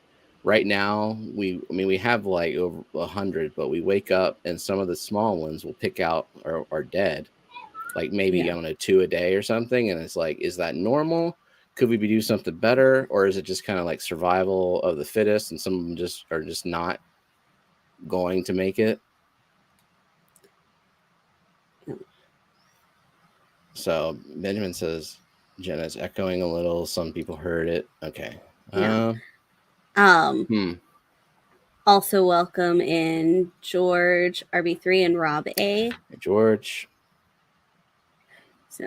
right now we have like over 100, but we wake up and some of the small ones will pick out or are dead, like maybe I don't know, 2 a day or something, and it's like, is that normal? Could we be doing something better, or is it just kind of like survival of the fittest, and some of them just are just not going to make it? So Benjamin says Jenna's echoing a little. Some people heard it. Okay. Also welcome in George, RB3, and Rob A. George. So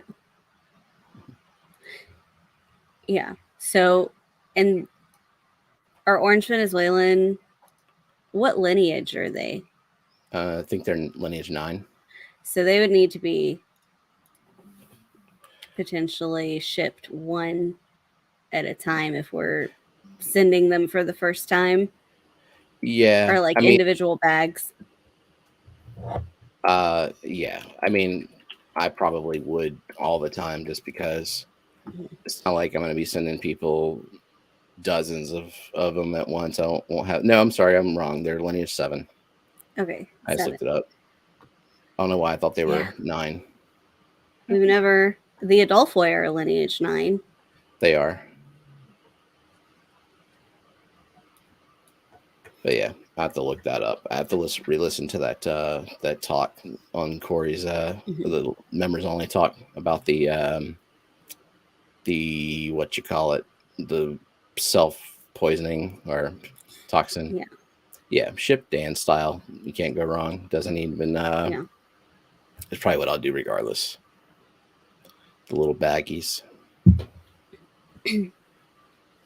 yeah. So, and our orange Venezuelan, what lineage are they? I think they're lineage 9. So they would need to be potentially shipped one at a time if we're sending them for the first time. Yeah. Or like individual bags. Yeah. I mean, I probably would all the time, just because it's not like I'm going to be sending people dozens of them at once. I won't have. No, I'm sorry, I'm wrong. They're lineage 7. Okay. I just looked it up. I don't know why I thought they were 9. We've never. The Adolphoi are lineage 9. They are. But yeah, I have to look that up. I have to re-listen to that talk on Corey's the members only talk about the what you call it, the self-poisoning or toxin. Yeah, ship Dan style. You can't go wrong. Doesn't even it's probably what I'll do regardless. The little baggies.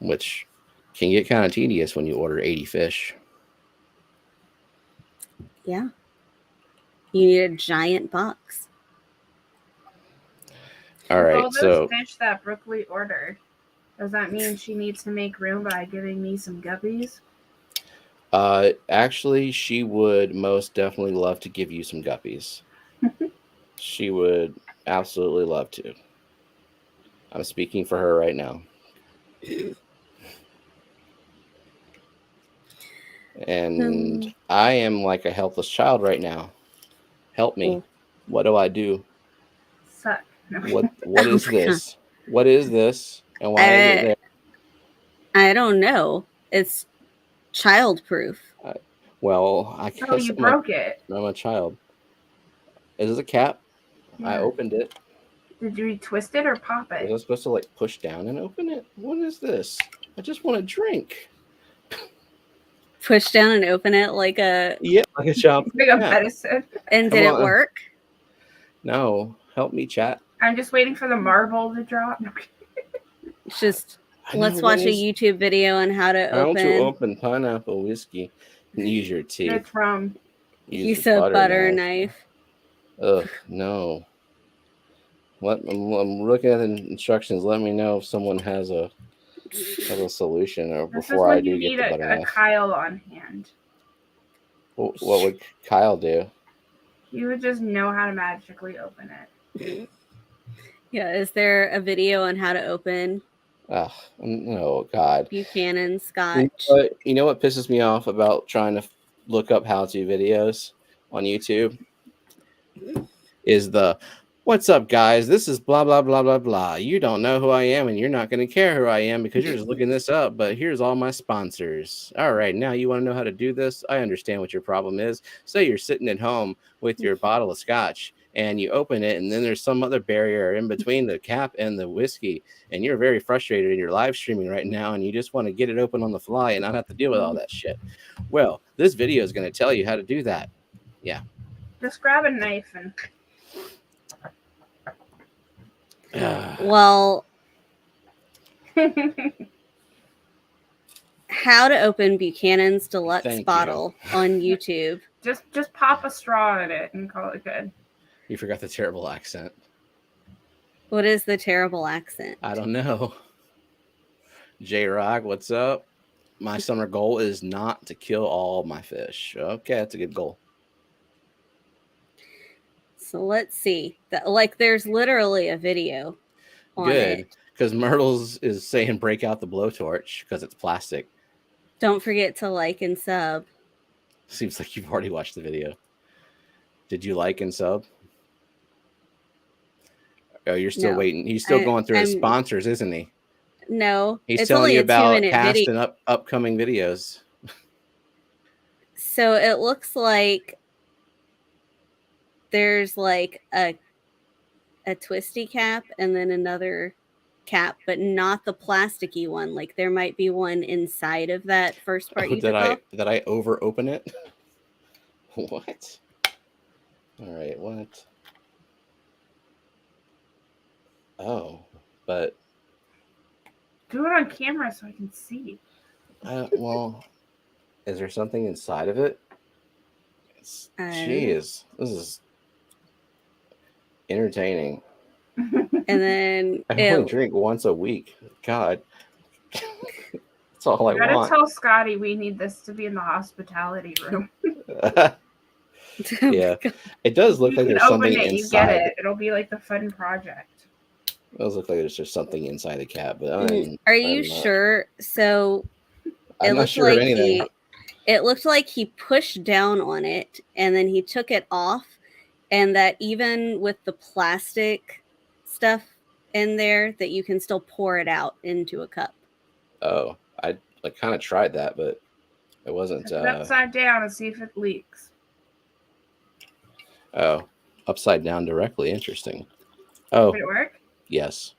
Which can get kind of tedious when you order 80 fish. Yeah. You need a giant box. All right. All those fish that Brooklyn ordered, does that mean she needs to make room by giving me some guppies? Actually, she would most definitely love to give you some guppies. She would absolutely love to. I'm speaking for her right now. And I am like a helpless child right now. Help me. What do I do? Suck. No. What is this? What is this? And why is it there? I don't know. It's childproof. Well, I Oh, guess you broke it. I'm a child. Is this a cap? Yeah. I opened it. Did you twist it or pop it? Was I supposed to like push down and open it? What is this? I just want a drink. Push down and open it like a shop. Like a medicine. And did it work? No. Help me, chat. I'm just waiting for the marble to drop. Just let's watch a YouTube video on how to open pineapple whiskey. Use your teeth. It's from. Use a butter knife. Ugh, no. I'm looking at the instructions. Let me know if someone has a solution, or This before I do you get the butter knife. a Kyle on hand. What would Kyle do? He would just know how to magically open it. Yeah, is there a video on how to open? Oh, no, God. Buchanan Scotch. You know what pisses me off about trying to look up how-to videos on YouTube? Is the, what's up, guys? This is blah, blah, blah, blah, blah. You don't know who I am, and you're not going to care who I am because you're just looking this up, but here's all my sponsors. All right, now you want to know how to do this? I understand what your problem is. Say you're sitting at home with your bottle of scotch, and you open it, and then there's some other barrier in between the cap and the whiskey, and you're very frustrated, and you're live streaming right now, and you just want to get it open on the fly and not have to deal with all that shit. Well, this video is going to tell you how to do that. Yeah. Just grab a knife and... Well, how to open Buchanan's Deluxe bottle on YouTube. Just pop a straw in it and call it good. You forgot the terrible accent. What is the terrible accent? I don't know. J-Rock, what's up? My summer goal is not to kill all my fish. Okay, that's a good goal. So let's see. There's literally a video on it. Because Myrtles is saying break out the blowtorch because it's plastic. Don't forget to like and sub. Seems like you've already watched the video. Did you like and sub? Oh, you're still waiting. He's still going through his sponsors, isn't he? No. He's telling you about past and upcoming videos. So it looks like there's like a twisty cap and then another cap, but not the plasticky one. Like there might be one inside of that first part. Did I over open it? What? All right, what? Oh, but do it on camera so I can see. Well, is there something inside of it? Jeez, this is entertaining. And then I only drink once a week. God, that's all I want. Gotta tell Scotty we need this to be in the hospitality room. Yeah, it does look like there's something inside. You get it. It'll be like the fun project. It does look like there's just something inside the cap, but are you sure? So I'm not sure of anything. It looked like he pushed down on it and then he took it off, and that even with the plastic stuff in there, that you can still pour it out into a cup. Oh, I kind of tried that, but it wasn't. Put it upside down and see if it leaks. Oh, upside down directly. Interesting. Oh, did it work? Yes.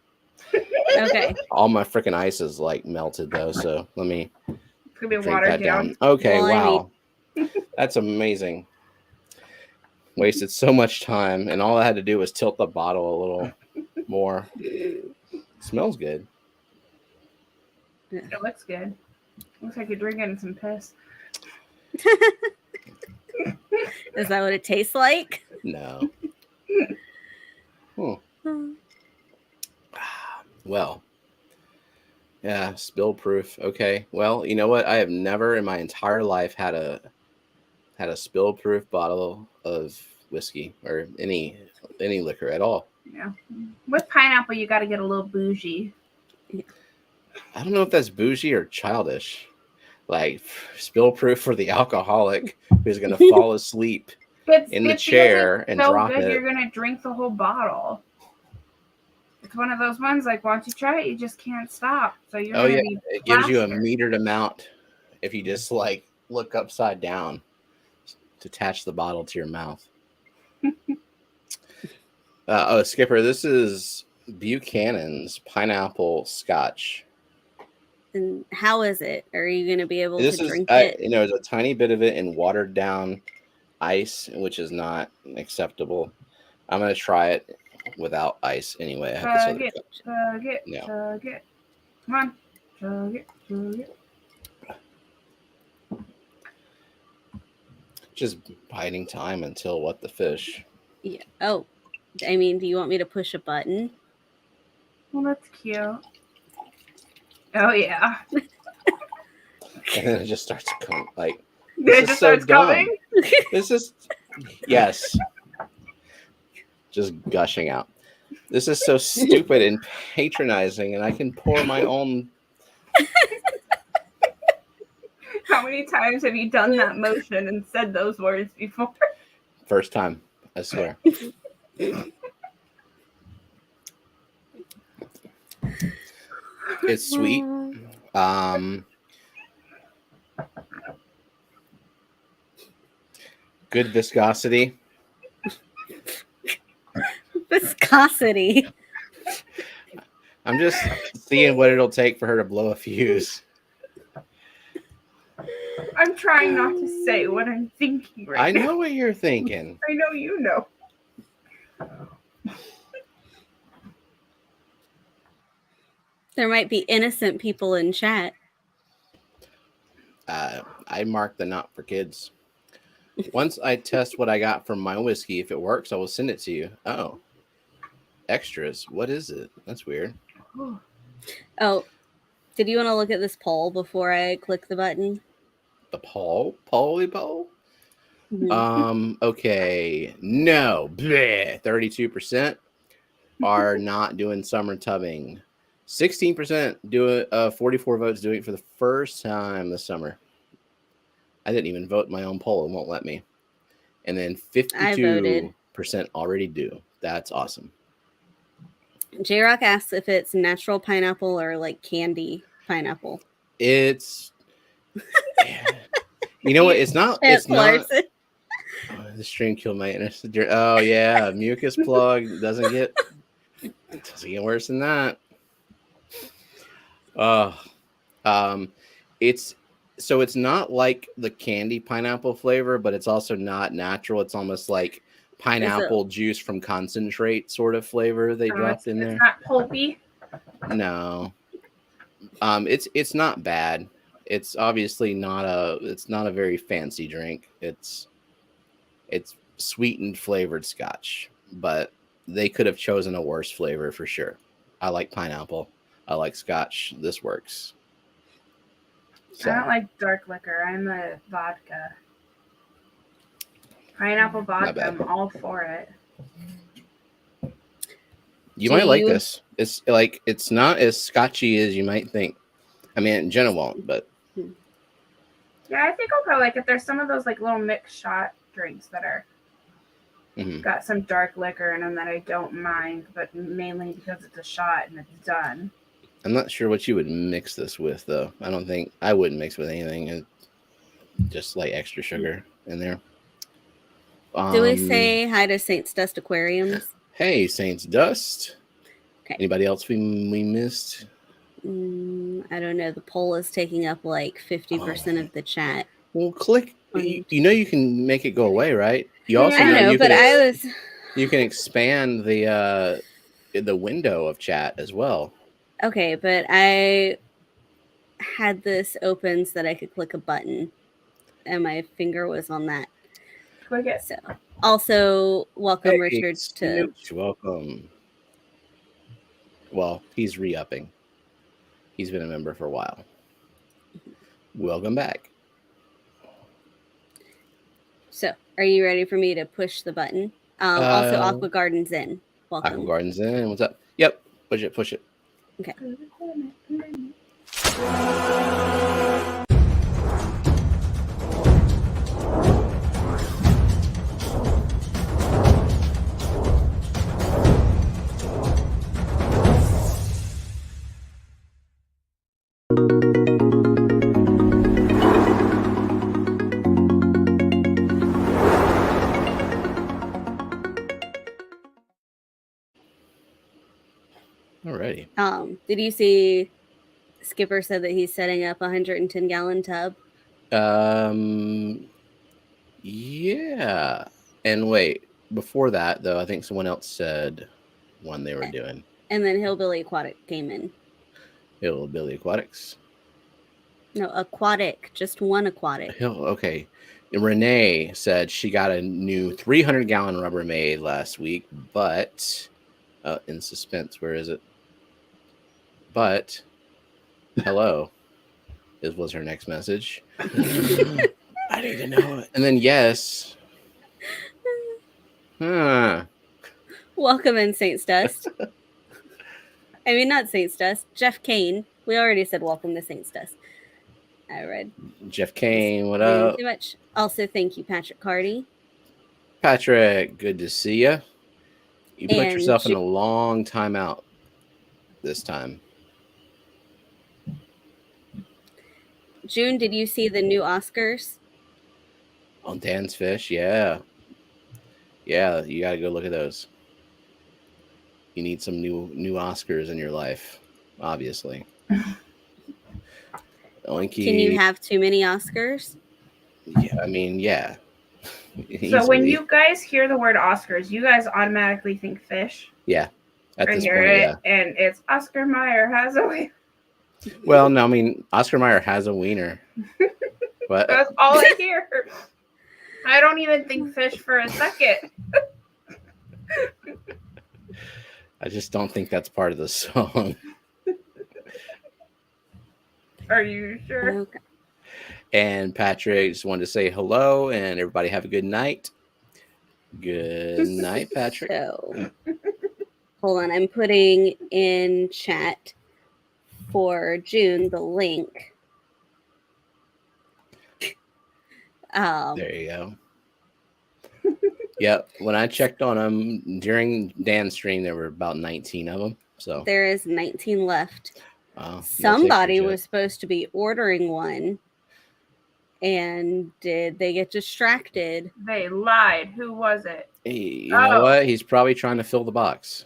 Okay. All my freaking ice is like melted though, so let me be watered down. Okay, wow. That's amazing. Wasted so much time, and all I had to do was tilt the bottle a little more. It smells good. It looks good. Looks like you're drinking some piss. Is that what it tastes like? No. Well, yeah, spill proof. Okay. Well, you know what? I have never in my entire life had a spill proof bottle of whiskey or any liquor at all. Yeah. With pineapple, you got to get a little bougie. I don't know if that's bougie or childish. Like spill proof for the alcoholic who's going to fall asleep in the chair and so drop good, it. You're going to drink the whole bottle. It's one of those ones like once you try it, you just can't stop. So you're going to be it gives you a plastered. metered amount if you just like look upside down to attach the bottle to your mouth. Skipper, this is Buchanan's pineapple scotch. And how is it? Are you going to be able This to is, drink it? there's a tiny bit of it in watered down ice, which is not acceptable. I'm going to try it without ice anyway. I have this other cup. Chug it. Come on. Chug it. Just biding time until what the fish. Yeah. Oh, I mean, do you want me to push a button? Well, that's cute. Oh, yeah. And then it just starts to come like. It just starts coming? This is, yes. Just gushing out. This is so stupid and patronizing, and I can pour my own. How many times have you done that motion and said those words before? First time, I swear. It's sweet. Good viscosity. Viscosity. I'm just seeing what it'll take for her to blow a fuse. I'm trying not to say what I'm thinking right now. I know what you're thinking. I know you know. There might be innocent people in chat. I mark the not for kids. Once I test what I got from my whiskey, if it works, I will send it to you. Oh. Extras. What is it? That's weird. Oh, did you want to look at this poll before I click the button? The poll? Poll? Mm-hmm. Okay. No. Bleh. 32% are not doing summer tubbing. 16% do it. 44 votes doing it for the first time this summer. I didn't even vote in my own poll. It won't let me. And then 52% already do. That's awesome. J-Rock asks if it's natural pineapple or like candy pineapple. It's, you know what? It's not. It's not. Oh, the stream killed my interest. Oh yeah, mucus plug doesn't get worse than that. It's not like the candy pineapple flavor, but it's also not natural. It's almost like pineapple juice from concentrate sort of flavor they dropped in there. It's not pulpy. No. It's not bad. It's obviously not a very fancy drink. It's sweetened flavored scotch, but they could have chosen a worse flavor for sure. I like pineapple. I like scotch. This works. So. I don't like dark liquor. I'm a vodka. Pineapple vodka. I'm all for it. You might like this. It's like it's not as scotchy as you might think. I mean, Jenna won't, but yeah, I think I'll probably like it. There's some of those like little mixed shot drinks that are got some dark liquor in them that I don't mind, but mainly because it's a shot and it's done. I'm not sure what you would mix this with, though. I wouldn't mix with anything. Just like extra sugar in there. Do we say hi to Saints Dust Aquariums? Hey, Saints Dust. Okay. Anybody else we missed? I don't know. The poll is taking up like 50% of the chat. Well, click. You know you can make it go away, right? You also you can expand the window of chat as well. Okay, but I had this open so that I could click a button, and my finger was on that. Click it. So, also welcome Richard to. Welcome. Well, he's re-upping. He's been a member for a while. Welcome back. So, are you ready for me to push the button? Also, Aqua Garden's in. Welcome. Aqua Garden's in. What's up? Yep. Push it. Push it. Okay. Alrighty. Did you see Skipper said that he's setting up a 110-gallon tub? Yeah. And wait, before that though, I think someone else said one they were doing. And then Hillbilly Aquatic came in. Hillbilly Aquatics. No, aquatic, just one aquatic. Okay. And Renee said she got a new 300-gallon Rubbermaid last week, but in suspense, where is it? But hello was her next message. I need to know it. And then yes. Welcome in, Saints Dust. I mean, not Saints Dust. Jeff Kane. We already said welcome to Saints Dust. I read. Jeff Kane, what up? Too much. Also, thank you, Patrick Carty. Patrick, good to see you. You put yourself in a long time out this time. June, did you see the new Oscars? On Dan's Fish, yeah. Yeah, you got to go look at those. You need some new Oscars in your life, obviously. Can you have too many Oscars? Yeah, I mean, yeah. So when you guys hear the word Oscars, you guys automatically think fish? Yeah. At this point, yeah. And it's Oscar Mayer has a wiener. Well, no, I mean, Oscar Mayer has a wiener. But that's all I hear. I don't even think fish for a second. I just don't think that's part of the song. Are you sure? Okay. And Patrick just wanted to say hello and everybody have a good night. Good night, Patrick. So, hold on. I'm putting in chat for June the link. There you go. Yep. When I checked on them during Dan's stream, there were about 19 of them. So there is 19 left. Somebody was supposed to be ordering one. And did they get distracted? They lied. Who was it? Hey, you know what? He's probably trying to fill the box.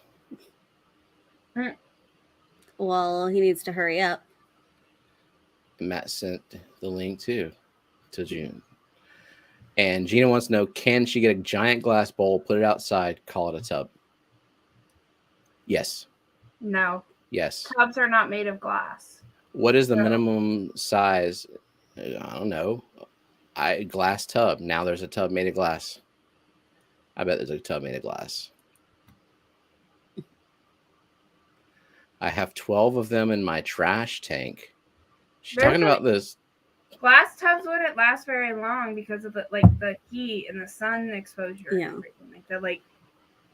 Well, he needs to hurry up. Matt sent the link too to June. And Gina wants to know, can she get a giant glass bowl, put it outside, call it a tub? Yes. No. Yes. Tubs are not made of glass. What is the minimum size? I don't know. Glass tub. Now there's a tub made of glass. I bet there's a tub made of glass. I have 12 of them in my trash tank. She's talking about this. Glass tubs wouldn't last very long because of the heat and the sun exposure. Yeah. And everything like that. Like,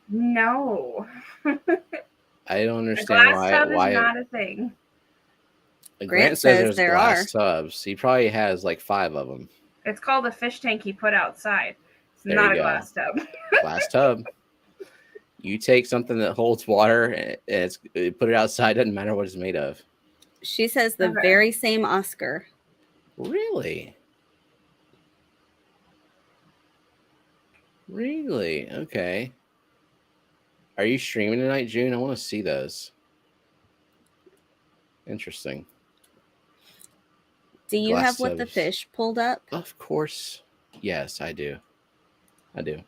no. I don't understand glass tub is not a thing. Grant says there's glass tubs. He probably has like 5 of them. It's called a fish tank he put outside. It's not a glass tub. Glass tub. You take something that holds water and put it outside. Doesn't matter what it's made of. She says the very same Oscar. Really? Really? Okay. Are you streaming tonight, June? I want to see those. Interesting. Do you have what the fish pulled up? Of course. Yes, I do. I do.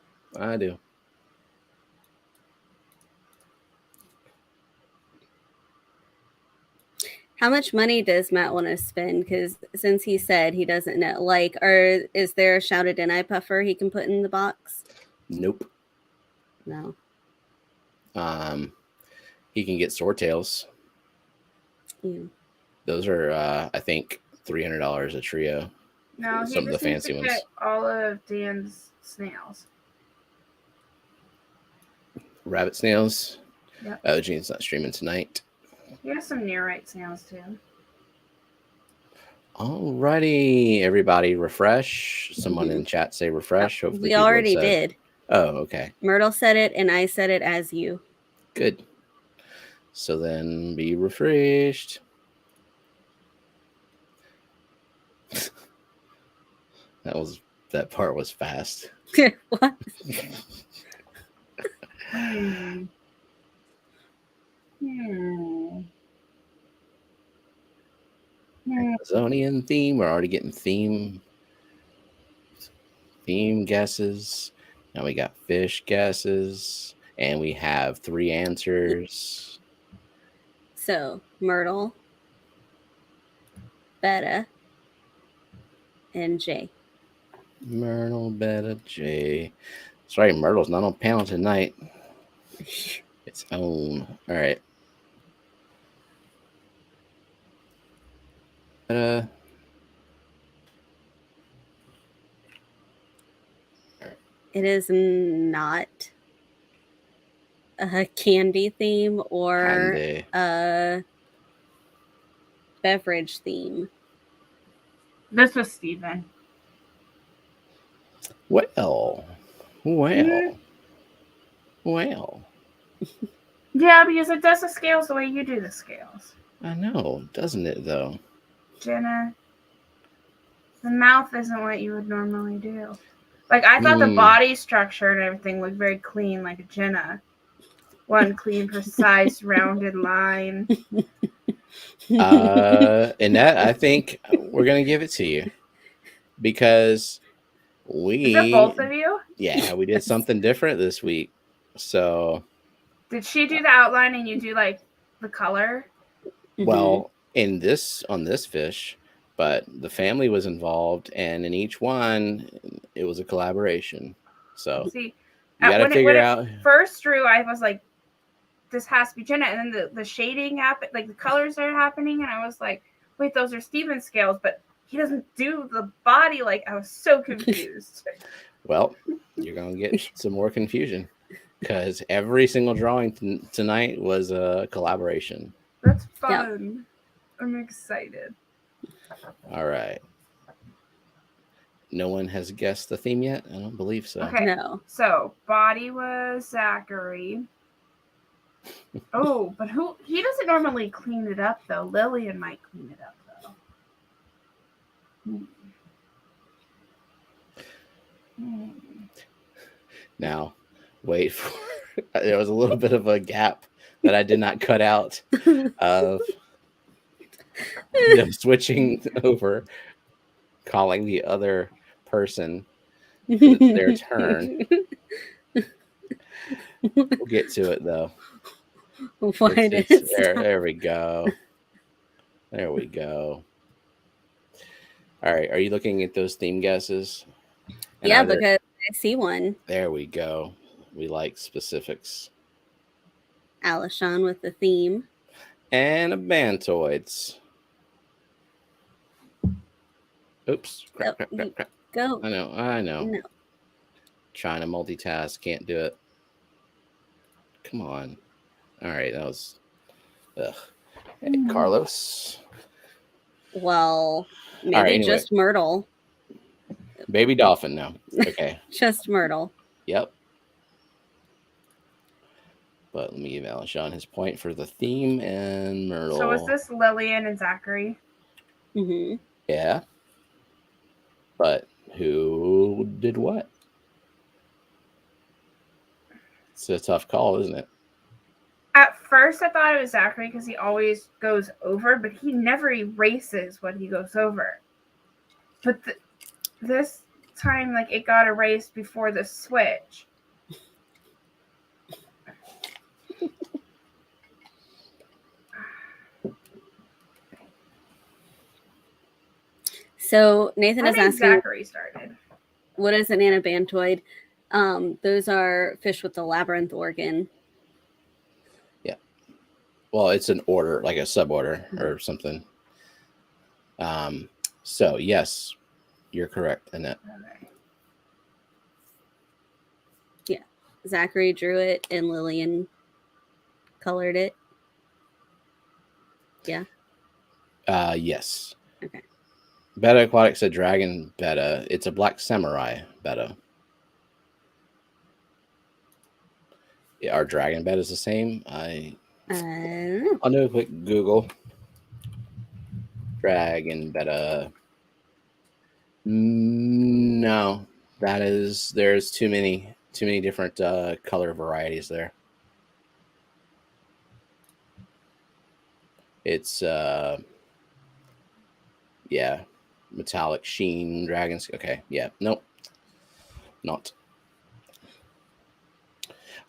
How much money does Matt want to spend? Because since he said he doesn't know, is there a shouted in eye puffer he can put in the box? Nope. No. He can get swordtails. Yeah. Those are, I think, $300 a trio. No, some of the fancy ones. Get all of Dan's snails. Rabbit snails. Yep. Oh, Gene's not streaming tonight. You have some nearite snails too. Alrighty, everybody, refresh. Someone in chat say refresh. Hopefully, We people have already said- did. Oh, okay. Myrtle said it, and I said it as you. Good. So then be refreshed. That part was fast. What? Amazonian theme. We're already getting theme guesses. Now we got fish guesses, and we have 3 answers. So Myrtle, Betta, and Jay. Myrtle, Betta, Jay. That's right. Myrtle's not on panel tonight. Its own. All right. It is not a candy theme or Candy. a beverage theme. This was Steven. Well. Yeah, because it does the scales the way you do the scales. I know, doesn't it, though? Jenna, the mouth isn't what you would normally do. Like, I thought the body structure and everything looked very clean, like a Jenna. One clean, precise, rounded line. And that, I think we're going to give it to you. Because Is it both of you? Yeah, we did something different this week. So... Did she do the outline and you do, like, the color? Well, on this fish, but the family was involved, and in each one, it was a collaboration. So see, you got to figure out. First drew, I was like, "This has to be Jenna," and then the shading happened, like the colors started happening, and I was like, "Wait, those are Steven scales," but he doesn't do the body. Like, I was so confused. Well, you're gonna get some more confusion because every single drawing tonight was a collaboration. That's fun. Yep. I'm excited. All right. No one has guessed the theme yet? I don't believe so. Okay. No. So, body was Zachary. Oh, but he doesn't normally clean it up, though. Lillian might clean it up, though. Now, wait for there was a little bit of a gap that I did not cut out of them switching over, calling the other person their turn. We'll get to it though. There we go. There we go. All right. Are you looking at those theme guesses? And yeah, because I see one. There we go. We like specifics. Alishon with the theme. And Bantoids. Oops. Crap. Go. I know. No. Trying to multitask. Can't do it. Come on. All right. That was... Ugh. Hey, Carlos. Well, maybe right, anyway. just Myrtle. Baby dolphin now. Okay. Just Myrtle. Yep. But let me give Alishon his point for the theme and Myrtle. So was this Lillian and Zachary? Mm-hmm. Yeah. But who did what? It's a tough call, isn't it? At first, I thought it was Zachary because he always goes over, but he never erases what he goes over. But this time, like, it got erased before the switch. So Nathan is asking, Zachary started. What is an anabantoid? Those are fish with the labyrinth organ. Yeah. Well, it's an order, like a suborder or something. So yes, you're correct, Annette. Okay. Zachary drew it and Lillian colored it. Yeah. Yes. Okay. Betta Aquatics, a dragon betta. It's a black samurai betta. Yeah, our dragon betta is the same. I'll do a quick Google. Dragon betta. No, there's too many different color varieties there. It's yeah, metallic sheen dragons. Okay, yeah, nope, not.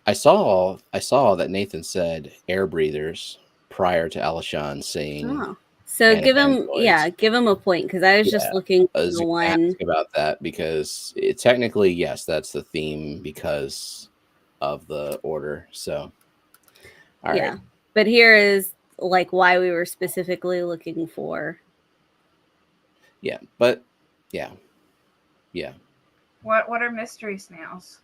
I saw that Nathan said air breathers prior to Alishan saying. Oh. So give him a point, because I was just looking for the one. Ask about that because technically, yes, that's the theme because of the order. So, all right. But here is like why we were specifically looking for. Yeah, but yeah. What are mystery snails?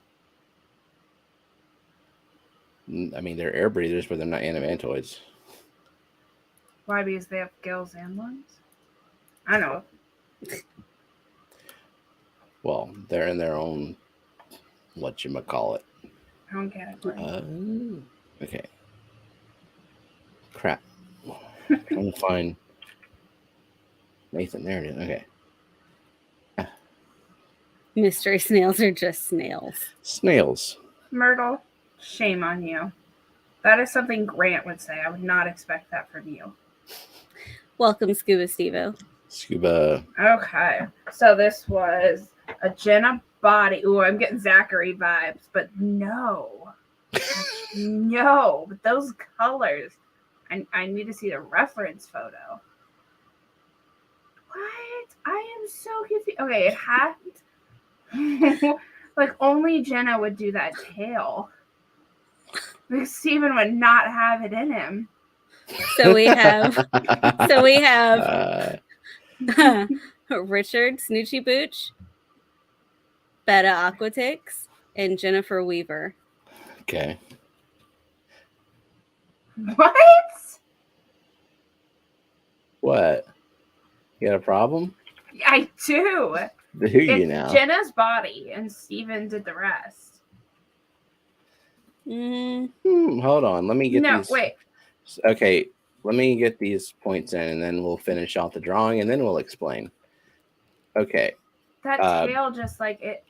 I mean, they're air breathers, but they're not animantoids. Why? Because they have gills and lungs? I know. Well, they're in their own whatchamacallit. Own category. Okay. Crap. I'm trying to find Nathan. There it is. Okay. Mystery snails are just snails. Snails. Myrtle, shame on you. That is something Grant would say. I would not expect that from you. Welcome, Scuba Stevo. Scuba. Okay. So this was a Jenna body. Ooh, I'm getting Zachary vibes, but no. No. But those colors. I need to see the reference photo. What? I am so confused. Okay, it had... like, only Jenna would do that tail. Like, Steven would not have it in him. So we have Richard Snoochie Booch, Betta Aquatics, and Jennifer Weaver. Okay. What? What? You got a problem? I do. Do you now? Jenna's body, and Steven did the rest. Hold on. Let me get these. No, wait. Okay, let me get these points in, and then we'll finish off the drawing, and then we'll explain. Okay. That tail just like it.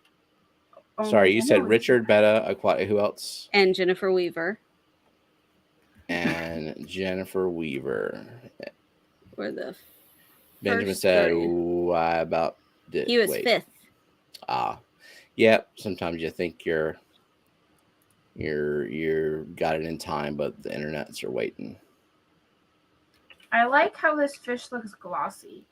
Sorry, you said Richard, Betta, Aquatic. Who else? And Jennifer Weaver. And Jennifer Weaver. For the Benjamin said, "Why about?" He was fifth. Yeah. Sometimes you think you're got it in time, but the internets are waiting. I like how this fish looks glossy.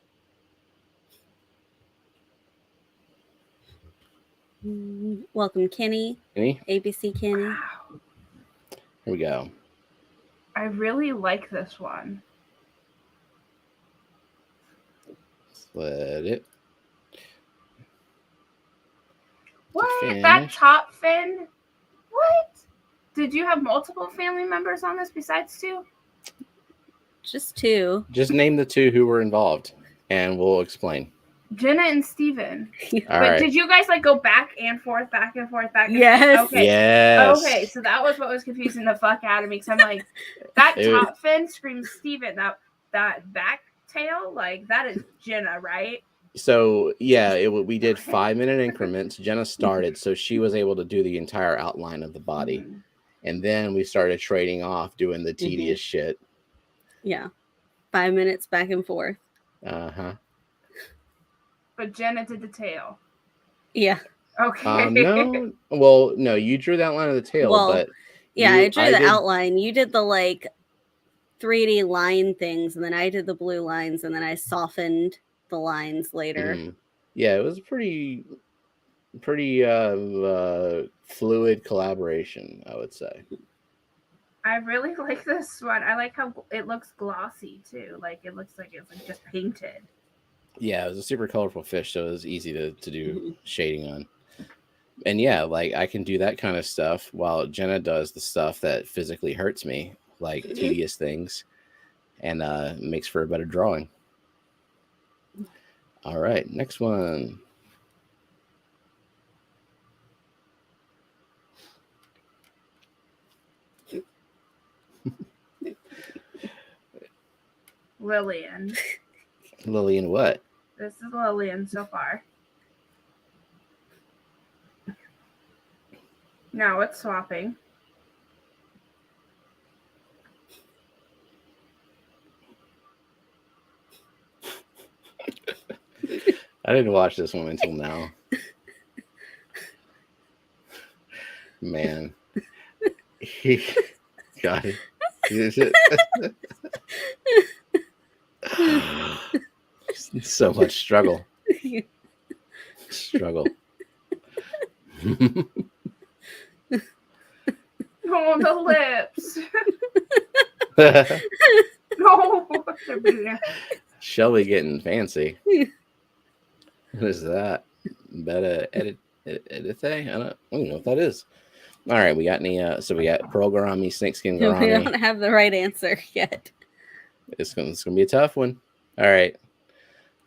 Welcome, Kenny. ABC Kenny. Wow. Here we go. I really like this one. Split it. What? That top fin? What? Did you have multiple family members on this besides two? Just two. Just name the two who were involved, and we'll explain. Jenna and Steven. All right. Did you guys like go back and forth, back and forth, back and yes. forth? Okay. Yes. Okay, so that was what was confusing the fuck out of me. Because I'm like, that top fin screams Steven. That back tail, like, that is Jenna, right? So, yeah, we did 5-minute increments. Jenna started, so she was able to do the entire outline of the body. Mm-hmm. And then we started trading off doing the tedious shit. Yeah. 5 minutes back and forth. Uh-huh. But Jenna did the tail. Yeah. Okay. No. Well, no, you drew the outline of the tail, but... Yeah, I drew the outline. You did the, like, 3D line things, and then I did the blue lines, and then I softened the lines later. Mm-hmm. Yeah, it was pretty fluid collaboration, I would say. I really like this one. I like how it looks glossy too. Like it looks like it's like just painted. Yeah, it was a super colorful fish, so it was easy to do shading on. And yeah, like I can do that kind of stuff while Jenna does the stuff that physically hurts me, like tedious things, and makes for a better drawing. All right, next one. Lillian. Lillian, what? This is Lillian so far. Now it's swapping. I didn't watch this one until now. Man, he got it. So much struggle. Oh, the lips. No. Shelby getting fancy. What is that? Beta edite? I don't even know what that is. All right, we got any? So we got pearl gourami, snakeskin We gourami. don't have the right answer yet. It's gonna be a tough one. All right,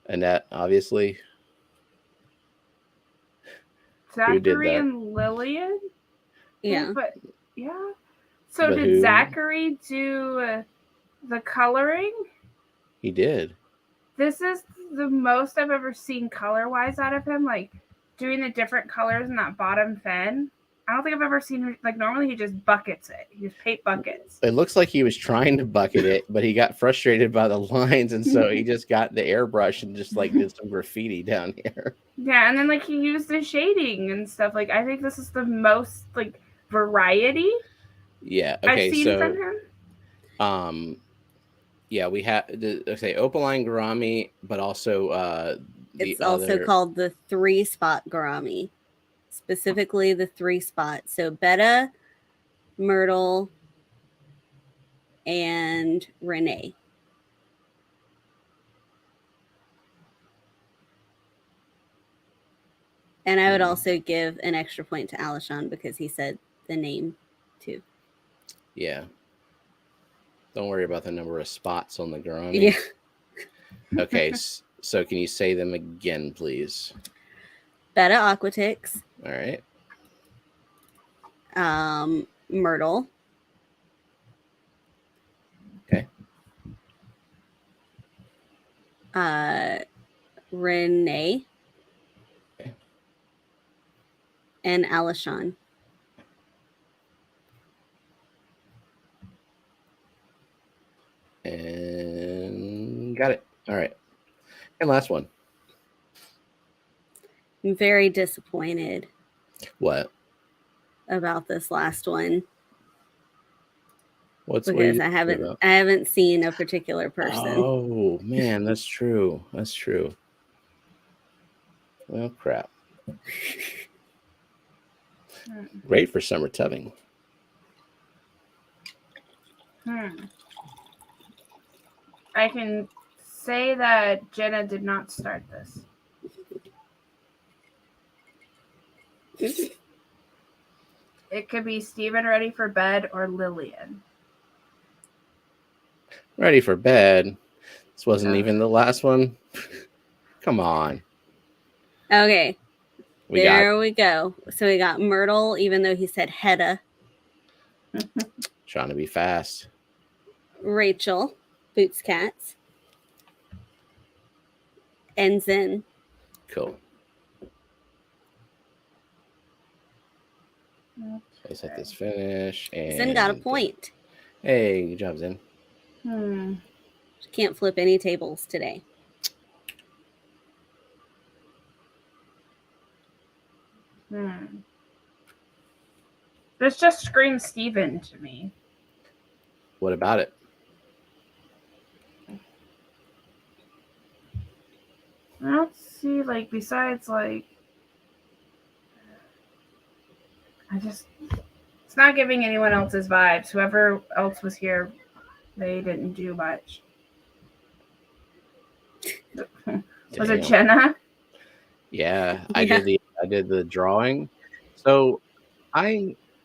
Annette, obviously. Zachary and Lillian? Yeah. But yeah. So But did who? Zachary do the coloring? He did. This is the most I've ever seen color-wise out of him, like doing the different colors in that bottom fin. I don't think I've ever seen, like, normally he just buckets it. He just paint buckets. It looks like he was trying to bucket it, but he got frustrated by the lines, and so he just got the airbrush and just like did some graffiti down here. Yeah, and then like he used the shading and stuff. Like I think this is the most like variety Yeah. Okay. I've seen So, from him. Yeah, we have okay, opaline gourami, but also it's also called the 3-spot gourami, specifically the 3-spot. So Betta, Myrtle, and Renee. And I would also give an extra point to Alishon because he said the name too. Yeah. Don't worry about the number of spots on the gourami. Yeah. Okay, so can you say them again, please? Betta Aquatics. All right. Myrtle. Okay. Renee. Okay. And Alishon. And got it. All right. And last one. I'm very disappointed. What? About this last one. Because I haven't seen a particular person. Oh man, that's true. That's true. Well, crap. Great for summer tubbing. I can say that Jenna did not start this. It could be Steven ready for bed or Lillian. Ready for bed. This wasn't even the last one. Come on. Okay. There we go. So we got Myrtle, even though he said Hedda. Trying to be fast. Rachel, Boots Cats. And Zen. Cool. Let's let this finish. And Zen got a point. Hey, good job, Zen. Can't flip any tables today. This just screams Steven to me. What about it? I don't see, like, besides, like, it's not giving anyone else's vibes. Whoever else was here, they didn't do much. Was it Jenna? Yeah, I did the drawing, So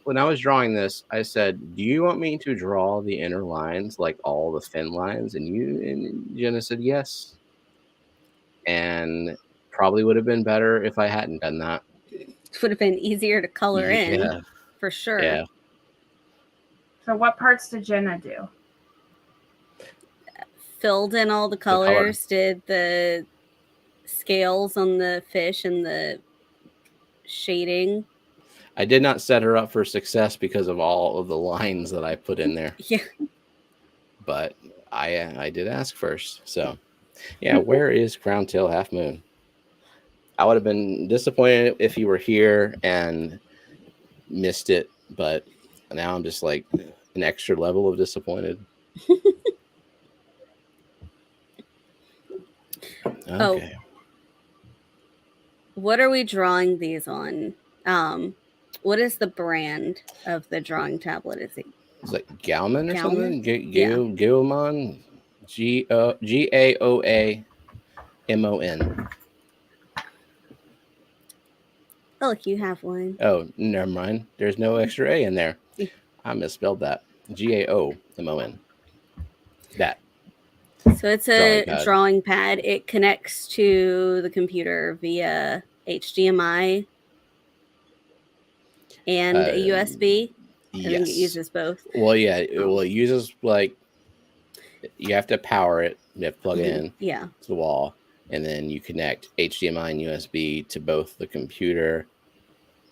when I was drawing this, I said, "Do you want me to draw the inner lines, like all the fin lines?" And Jenna said yes, and probably would have been better if I hadn't done that. It would have been easier to color in, for sure. Yeah. So what parts did Jenna do? Filled in all the colors, did the scales on the fish and the shading. I did not set her up for success because of all of the lines that I put in there. Yeah. But I did ask first. So, yeah, where is Crown Tail Half Moon? I would have been disappointed if you were here and missed it, but now I'm just like an extra level of disappointed. Okay. Oh. What are we drawing these on? What is the brand of the drawing tablet? Is it? It's like Gaomon or something? Gaomon? Gaomon. Gaoamon. Oh, look, you have one. Oh, never mind. There's no extra A in there. I misspelled that. Gaomon. That. So it's a drawing pad. It connects to the computer via HDMI and a USB. I think it uses both. Well, yeah. It uses like you have to power it. You have to plug it in to the wall, and then you connect HDMI and USB to both the computer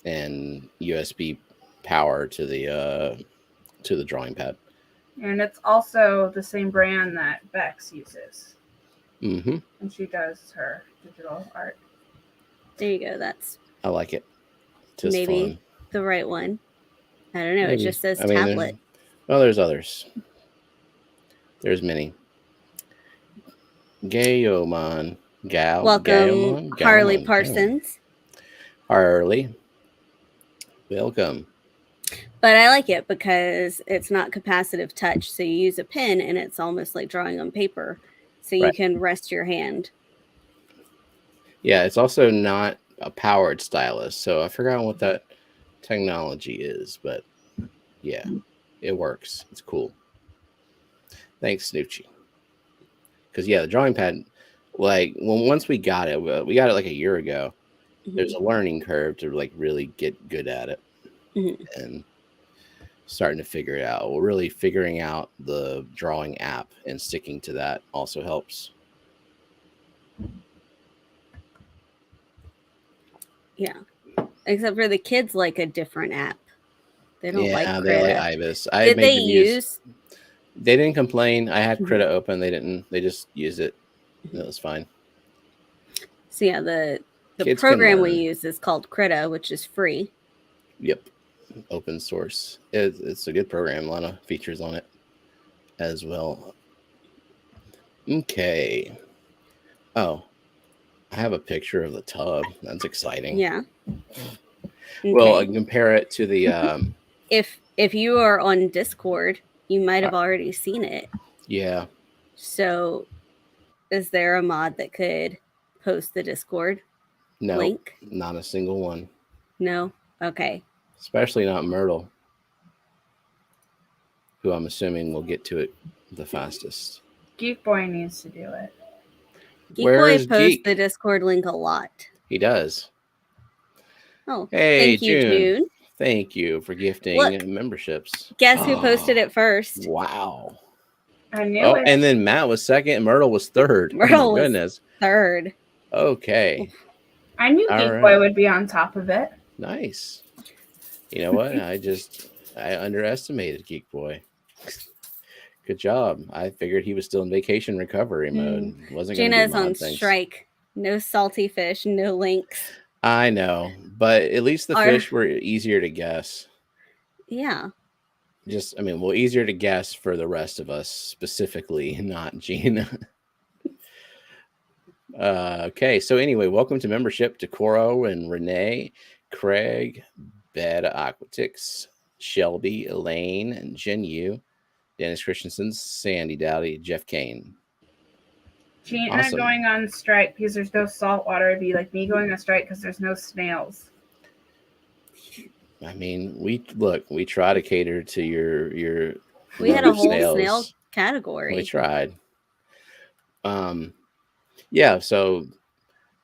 and USB power to the drawing pad. And it's also the same brand that Bex uses. Mm-hmm. And she does her digital art. There you go. I like it. Just maybe fun. The right one. I don't know. Maybe. It just says tablet. There's others. There's many. Gaomon. Welcome, Harley Parsons. Harley. Welcome. But I like it because it's not capacitive touch. So you use a pen and it's almost like drawing on paper. So you can rest your hand. Yeah, it's also not a powered stylus. So I forgot what that technology is. But yeah, it works. It's cool. Thanks, Snoochie. Because, yeah, the drawing pad, like, once we got it like a year ago. Mm-hmm. There's a learning curve to, like, really get good at it. Mm-hmm. And starting to figure it out. Well, really figuring out the drawing app and sticking to that also helps. Yeah. Except for the kids like a different app. They don't like Krita. They like Ibis. Did they use? They didn't complain. I had Krita open. They didn't. They just used it. It was fine. So yeah, the program we use is called Krita, which is free. Yep. Open source. It's a good program. A lot of features on it as well. Okay. Oh, I have a picture of the tub. That's exciting. Yeah. Okay. Well, I compare it to the. If you are on Discord, you might have already seen it. Yeah. So, is there a mod that could post the Discord link? Not a single one. No. Okay. Especially not Myrtle, who I'm assuming will get to it the fastest. Geek Boy needs to do it. Geek Boy posts the Discord link a lot. He does. Oh, hey, thank you, June. Thank you for gifting memberships. Guess who posted it first? Wow. I knew it. And then Matt was second and Myrtle was third. Myrtle was third. Okay. I knew Geek Boy would be on top of it. Nice. You know what? I underestimated Geek Boy. Good job. I figured he was still in vacation recovery mode. Wasn't going to Gina's on strike. No salty fish, no links. I know, but at least the fish were easier to guess. Yeah. Easier to guess for the rest of us, specifically, not Gina. Okay, so anyway, welcome to membership to Coro and Renee, Craig, Beta Aquatics, Shelby, Elaine, and Jen Yu, Dennis Christensen, Sandy Dowdy, Jeff Kane. Gina going on strike because there's no salt water would be like me going on strike because there's no snails. I mean, we try to cater to your We had love a of whole snail snails. We category. tried. Yeah, so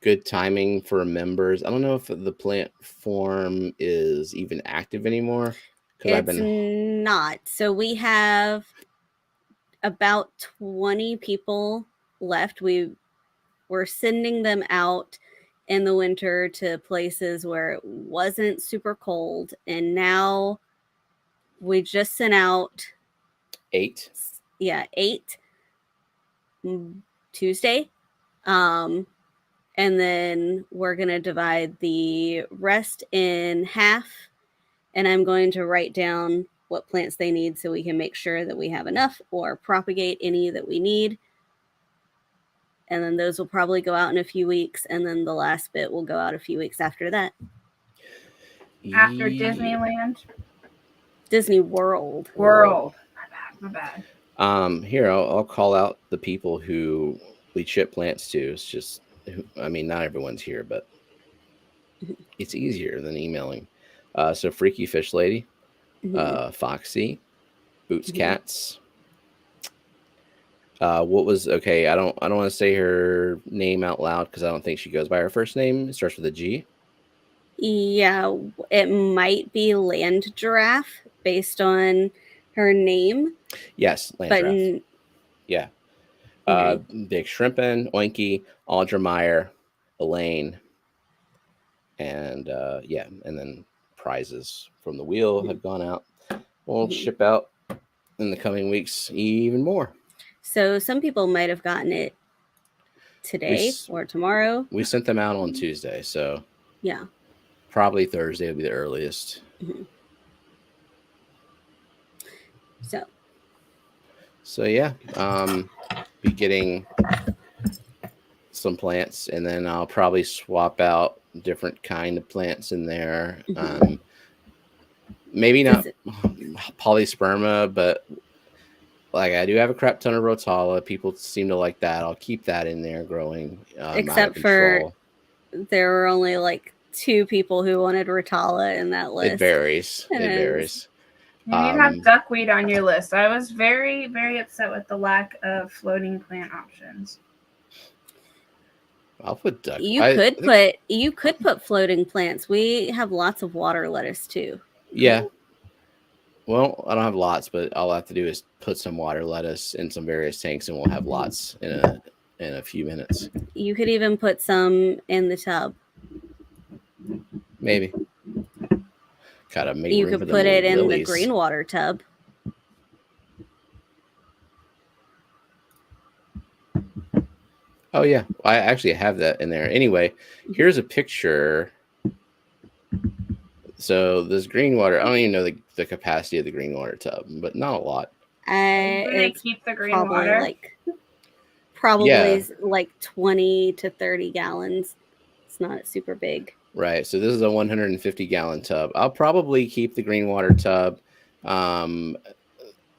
good timing for members. I don't know if the plant form is even active anymore because I've It's been not. So we have about 20 people left. We're sending them out in the winter to places where it wasn't super cold. And now we just sent out 8. 8 Tuesday. And then we're going to divide the rest in half. And I'm going to write down what plants they need so we can make sure that we have enough or propagate any that we need. And then those will probably go out in a few weeks. And then the last bit will go out a few weeks after that. After Disneyland? Disney World. My bad. Here, I'll call out the people who we ship plants to. It's just, I mean, not everyone's here, but it's easier than emailing. So Freaky Fish Lady, Foxy, Boots Cats. What was okay? I don't want to say her name out loud because I don't think she goes by her first name. It starts with a G. Yeah, it might be Land Giraffe based on her name. Yes, Land Giraffe. Yeah. Okay. Big Shrimpin, Oinky, Audra Meyer, Elaine, and and then prizes from the wheel have gone out. We'll ship out in the coming weeks even more. So some people might have gotten it today or tomorrow. We sent them out on Tuesday, so yeah, probably Thursday will be the earliest. So yeah, be getting some plants, and then I'll probably swap out different kind of plants in there. Maybe not polysperma, but like I do have a crap ton of rotala. People seem to like that. I'll keep that in there growing. Except for there were only like 2 people who wanted rotala in that list. It varies. It varies. You need to have duckweed on your list. I was very, very upset with the lack of floating plant options. I'll put duck. You could put floating plants. We have lots of water lettuce too. Yeah. Well, I don't have lots, but all I have to do is put some water lettuce in some various tanks, and we'll have lots in a few minutes. You could even put some in the tub. Maybe. Gotta make you room could for put it in lilies. the green water tub. Oh yeah, I actually have that in there. Anyway, here's a picture. So this green water, I don't even know the capacity of the green water tub, but not a lot. They keep the green water probably like 20 to 30 gallons. It's not super big. Right. So this is a 150 gallon tub. I'll probably keep the green water tub.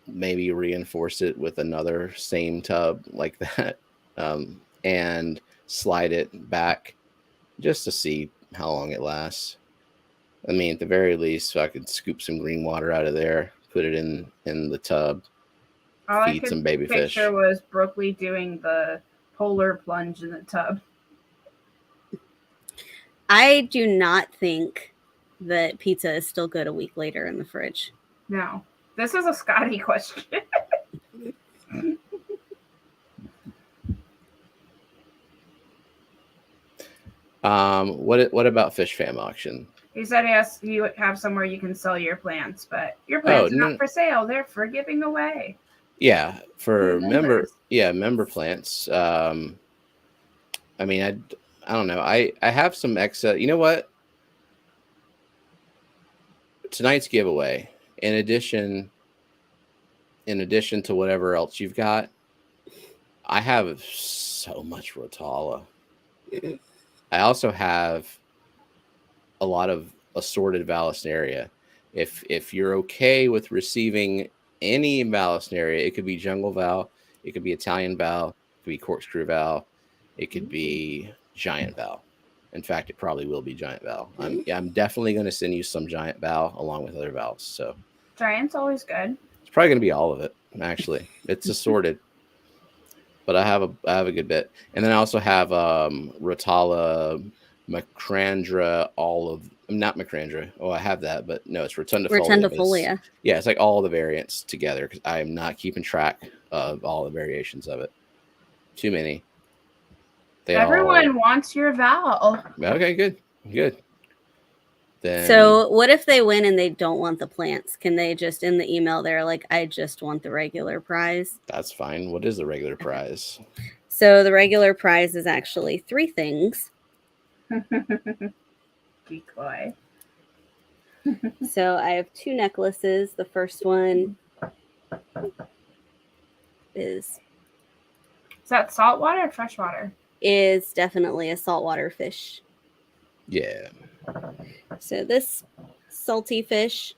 Maybe reinforce it with another same tub like that. And slide it back just to see how long it lasts. I mean, at the very least, I could scoop some green water out of there, put it in the tub, feed some baby fish. Picture was Brooklyn doing the polar plunge in the tub. I do not think that pizza is still good a week later in the fridge. No, this is a Scotty question. What about Fish Fam auction? He said you have somewhere you can sell your plants, but your plants are not for sale. They're for giving away. Yeah, for member plants. I mean, I don't know. I have some excess. You know what? Tonight's giveaway, in addition to whatever else you've got, I have so much rotala. I also have a lot of assorted Vallisneria. If you're okay with receiving any Vallisneria, it could be jungle val, it could be Italian val, it could be corkscrew val, it could be giant val. In fact, it probably will be giant Val. I'm definitely going to send you some giant Val along with other Vals. So Giant's always good. it's probably going to be all of it. Actually, it's assorted, but I have a good bit, and then I also have Rotala, Macrandra, not Macrandra. Oh, I have that, but no, it's Rotundifolia. Rotundifolia. Yeah, it's like all the variants together because I am not keeping track of all the variations of it. Too many. Everyone wants your Val. Okay, good. Then, so what if they win and they don't want the plants? Can they just in the email they're like, I just want the regular prize? That's fine. What is the regular prize? So the regular prize is actually 3 things. Decoy. So I have 2 necklaces. The first one is that saltwater or freshwater? Is definitely a saltwater fish. Yeah. So this salty fish,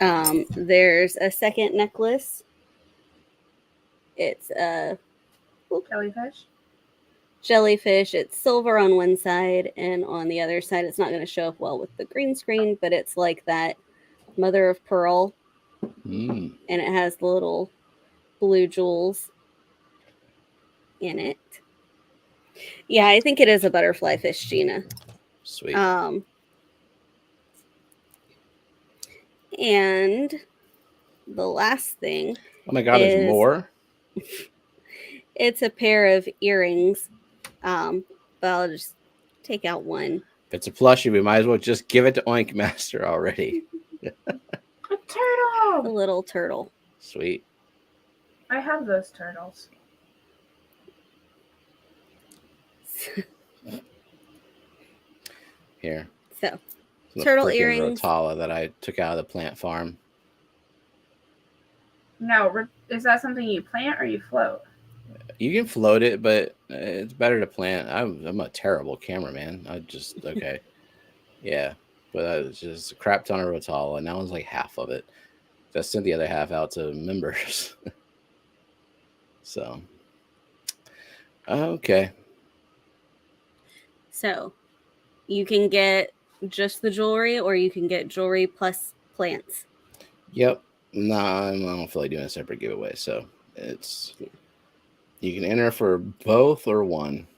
there's a second necklace. It's a jellyfish. It's silver on one side, and on the other side, it's not going to show up well with the green screen, but it's like that mother of pearl, and it has the little blue jewels in it. Yeah, I think it is a butterfly fish, Gina. Sweet. And the last thing. Oh my God, there's more? It's a pair of earrings. But I'll just take out one. If it's a plushie, we might as well just give it to Oink Master already. A turtle! A little turtle. Sweet. I have those turtles. Here. So, turtle earrings. Rotala that I took out of the plant farm. No, is that something you plant or you float? You can float it, but it's better to plant. I'm a terrible cameraman. Okay. Yeah. But it's just a crap ton of Rotala, and that was like half of it. I sent the other half out to members. So. Okay. So, you can get just the jewelry, or you can get jewelry plus plants. Yep. Nah, I don't feel like doing a separate giveaway. So, you can enter for both or one.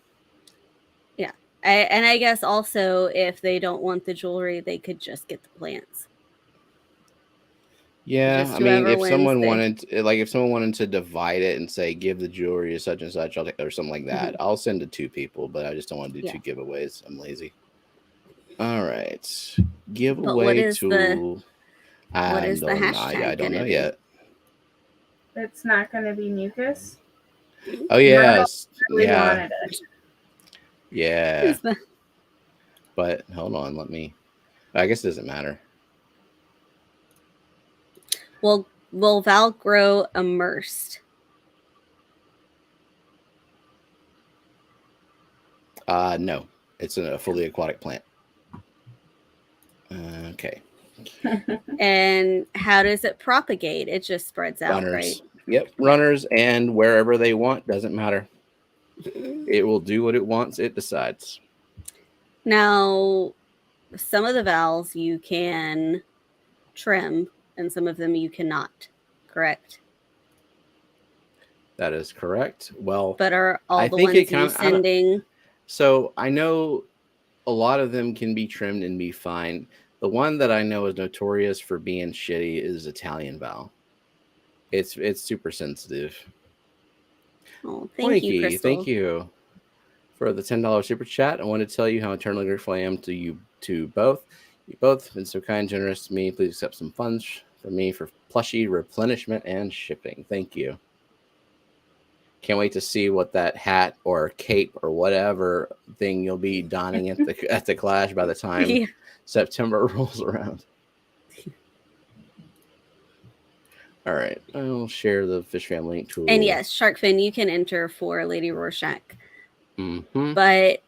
Yeah. And I guess also if they don't want the jewelry, they could just get the plants. Yeah, I mean, if someone wanted to divide it and say give the jewelry to such and such, or something like that, I'll send it to 2 people. But I just don't want to do 2 giveaways. I'm lazy. All right, giveaway tool. What is the hashtag? I don't know yet. It's not going to be mucus. Oh yes, really wanted it. Yeah. But hold on, I guess it doesn't matter. Will Val grow immersed? No, it's a fully aquatic plant. Okay. And how does it propagate? It just spreads out, right? Yep, runners and wherever they want, doesn't matter. It will do what it wants. It decides. Now, some of the Vals you can trim, and some of them you cannot. Correct? That is correct. Well, but are all the ones you sending? So I know a lot of them can be trimmed and be fine. The one that I know is notorious for being shitty is Italian Val. It's super sensitive. Oh, thank you, Crystal. Thank you for the $10 super chat. I want to tell you how eternally grateful I am to you both. You both have been so kind and generous to me. Please accept some funds from me for plushie replenishment and shipping. Thank you. Can't wait to see what that hat or cape or whatever thing you'll be donning at the Clash by the time September rolls around. All right, I'll share the fish fam link tool. And yes, Sharkfin, you can enter for Lady Rorschach. Mm-hmm. But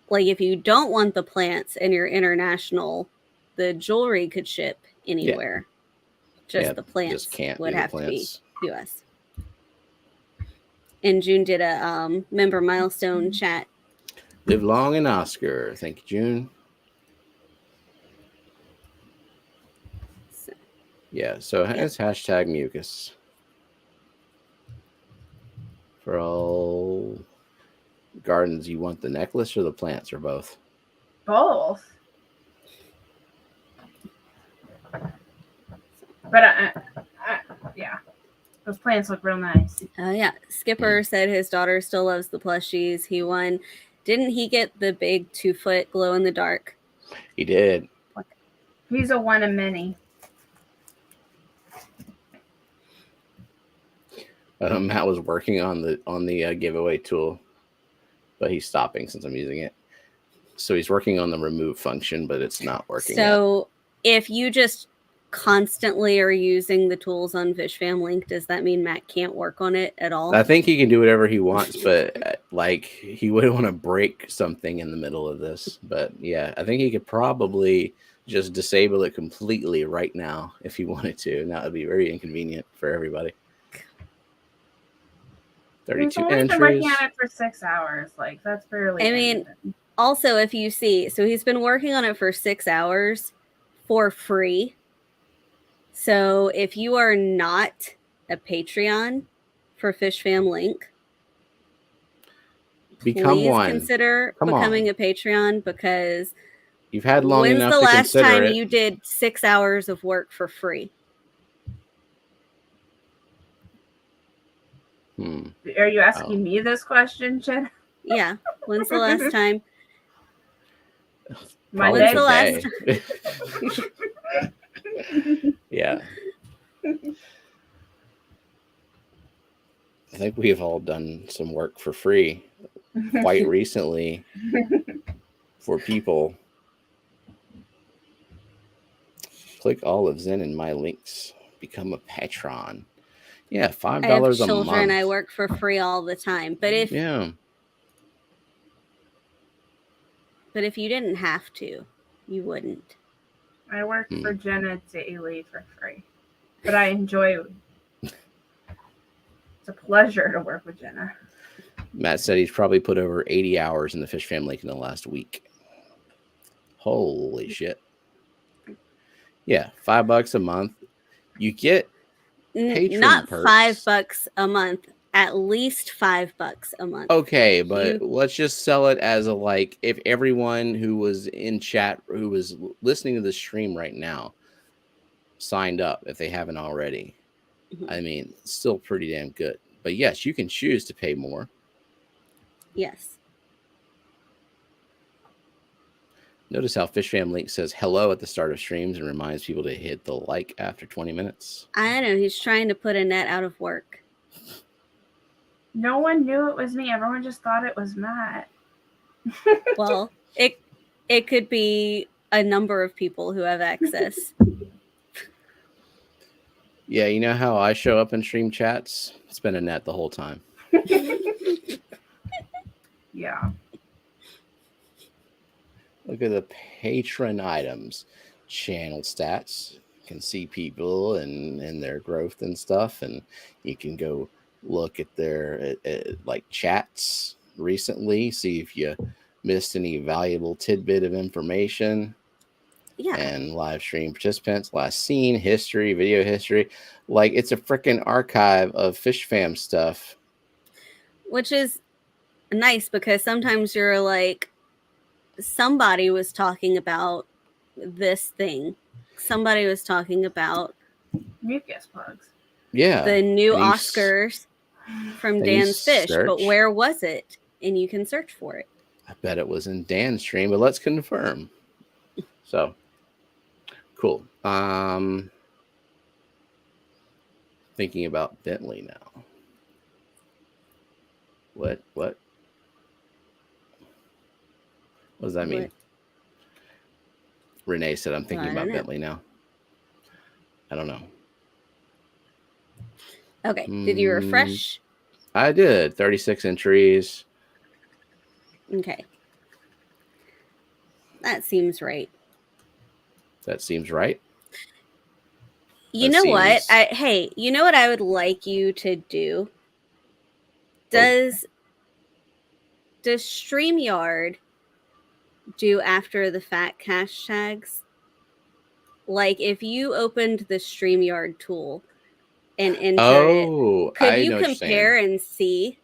like if you don't want the plants and you're international, the jewelry could ship anywhere. Just the plants would have to be US. And June did a member milestone chat. Live long and Oscar. Thank you, June. So, Yeah, so it's hashtag mucus. For all gardens, you want the necklace or the plants or both? Both. But yeah, those plants look real nice. yeah, Skipper said his daughter still loves the plushies. He won. Didn't he get the big 2-foot glow in the dark? He did. He's a one of many. Matt was working on the giveaway tool, but he's stopping since I'm using it. So he's working on the remove function, but it's not working. So if you just constantly are using the tools on FishFam Link, does that mean Matt can't work on it at all? I think he can do whatever he wants, but like he wouldn't want to break something in the middle of this. But yeah, I think he could probably just disable it completely right now if he wanted to, and that would be very inconvenient for everybody. 32 He's only entries. been working on it for 6 hours. Like, that's barely. I mean, also, if you see, so he's been working on it for 6 hours for free. So if you are not a Patreon for FishFam Link, Become please one. Consider becoming a Patreon, because you've had long enough to when's the last time it. you did 6 hours of work for free? Are you asking me this question, Jen? Yeah. When's the last time? Monday. When's the last time? Yeah. I think we have all done some work for free quite recently for people. Click olives in my links. Become a patron. Yeah, $5 a month. I have children. I work for free all the time. But if But if you didn't have to, you wouldn't. I work for Jenna daily for free, but I enjoy it. It's a pleasure to work with Jenna. Matt said he's probably put over 80 hours in the FishFam Link in the last week. Holy shit. Yeah, $5 a month. You get patron not perks. $5 a month, at least $5 a month. Okay, but let's just sell it as a, like, if everyone who was in chat, who was listening to the stream right now, signed up, if they haven't already. I mean, still pretty damn good. But yes, you can choose to pay more. Yes. Notice how FishFam Link says hello at the start of streams and reminds people to hit the like after 20 minutes. I know, he's trying to put Annette out of work. No one knew it was me. Everyone just thought it was Matt. Well, it could be a number of people who have access. Yeah, you know how I show up in stream chats? It's been Annette the whole time. Yeah. Look at the patron items. Channel stats. You can see people and their growth and stuff. And you can go look at their like chats recently. See if you missed any valuable tidbit of information. Yeah. And live stream participants, last seen, history, video history. Like, it's a freaking archive of FishFam stuff. Which is nice, because sometimes you're like, somebody was talking about this thing. Somebody was talking about mucus plugs. Yeah. The new Oscars from Dan's Fish. But where was it? And you can search for it. I bet it was in Dan's stream, but let's confirm. So cool. Thinking about Bentley now. What does that mean? Renee said, I'm thinking about Bentley now. I don't know. Okay. Did you refresh? I did. 36 entries. Okay. That seems right. That seems right. You know what? Hey, you know what I would like you to do? Does StreamYard do after the fact hashtags? Like if you opened the StreamYard tool and entered it, could I you know what you're compare saying. and see?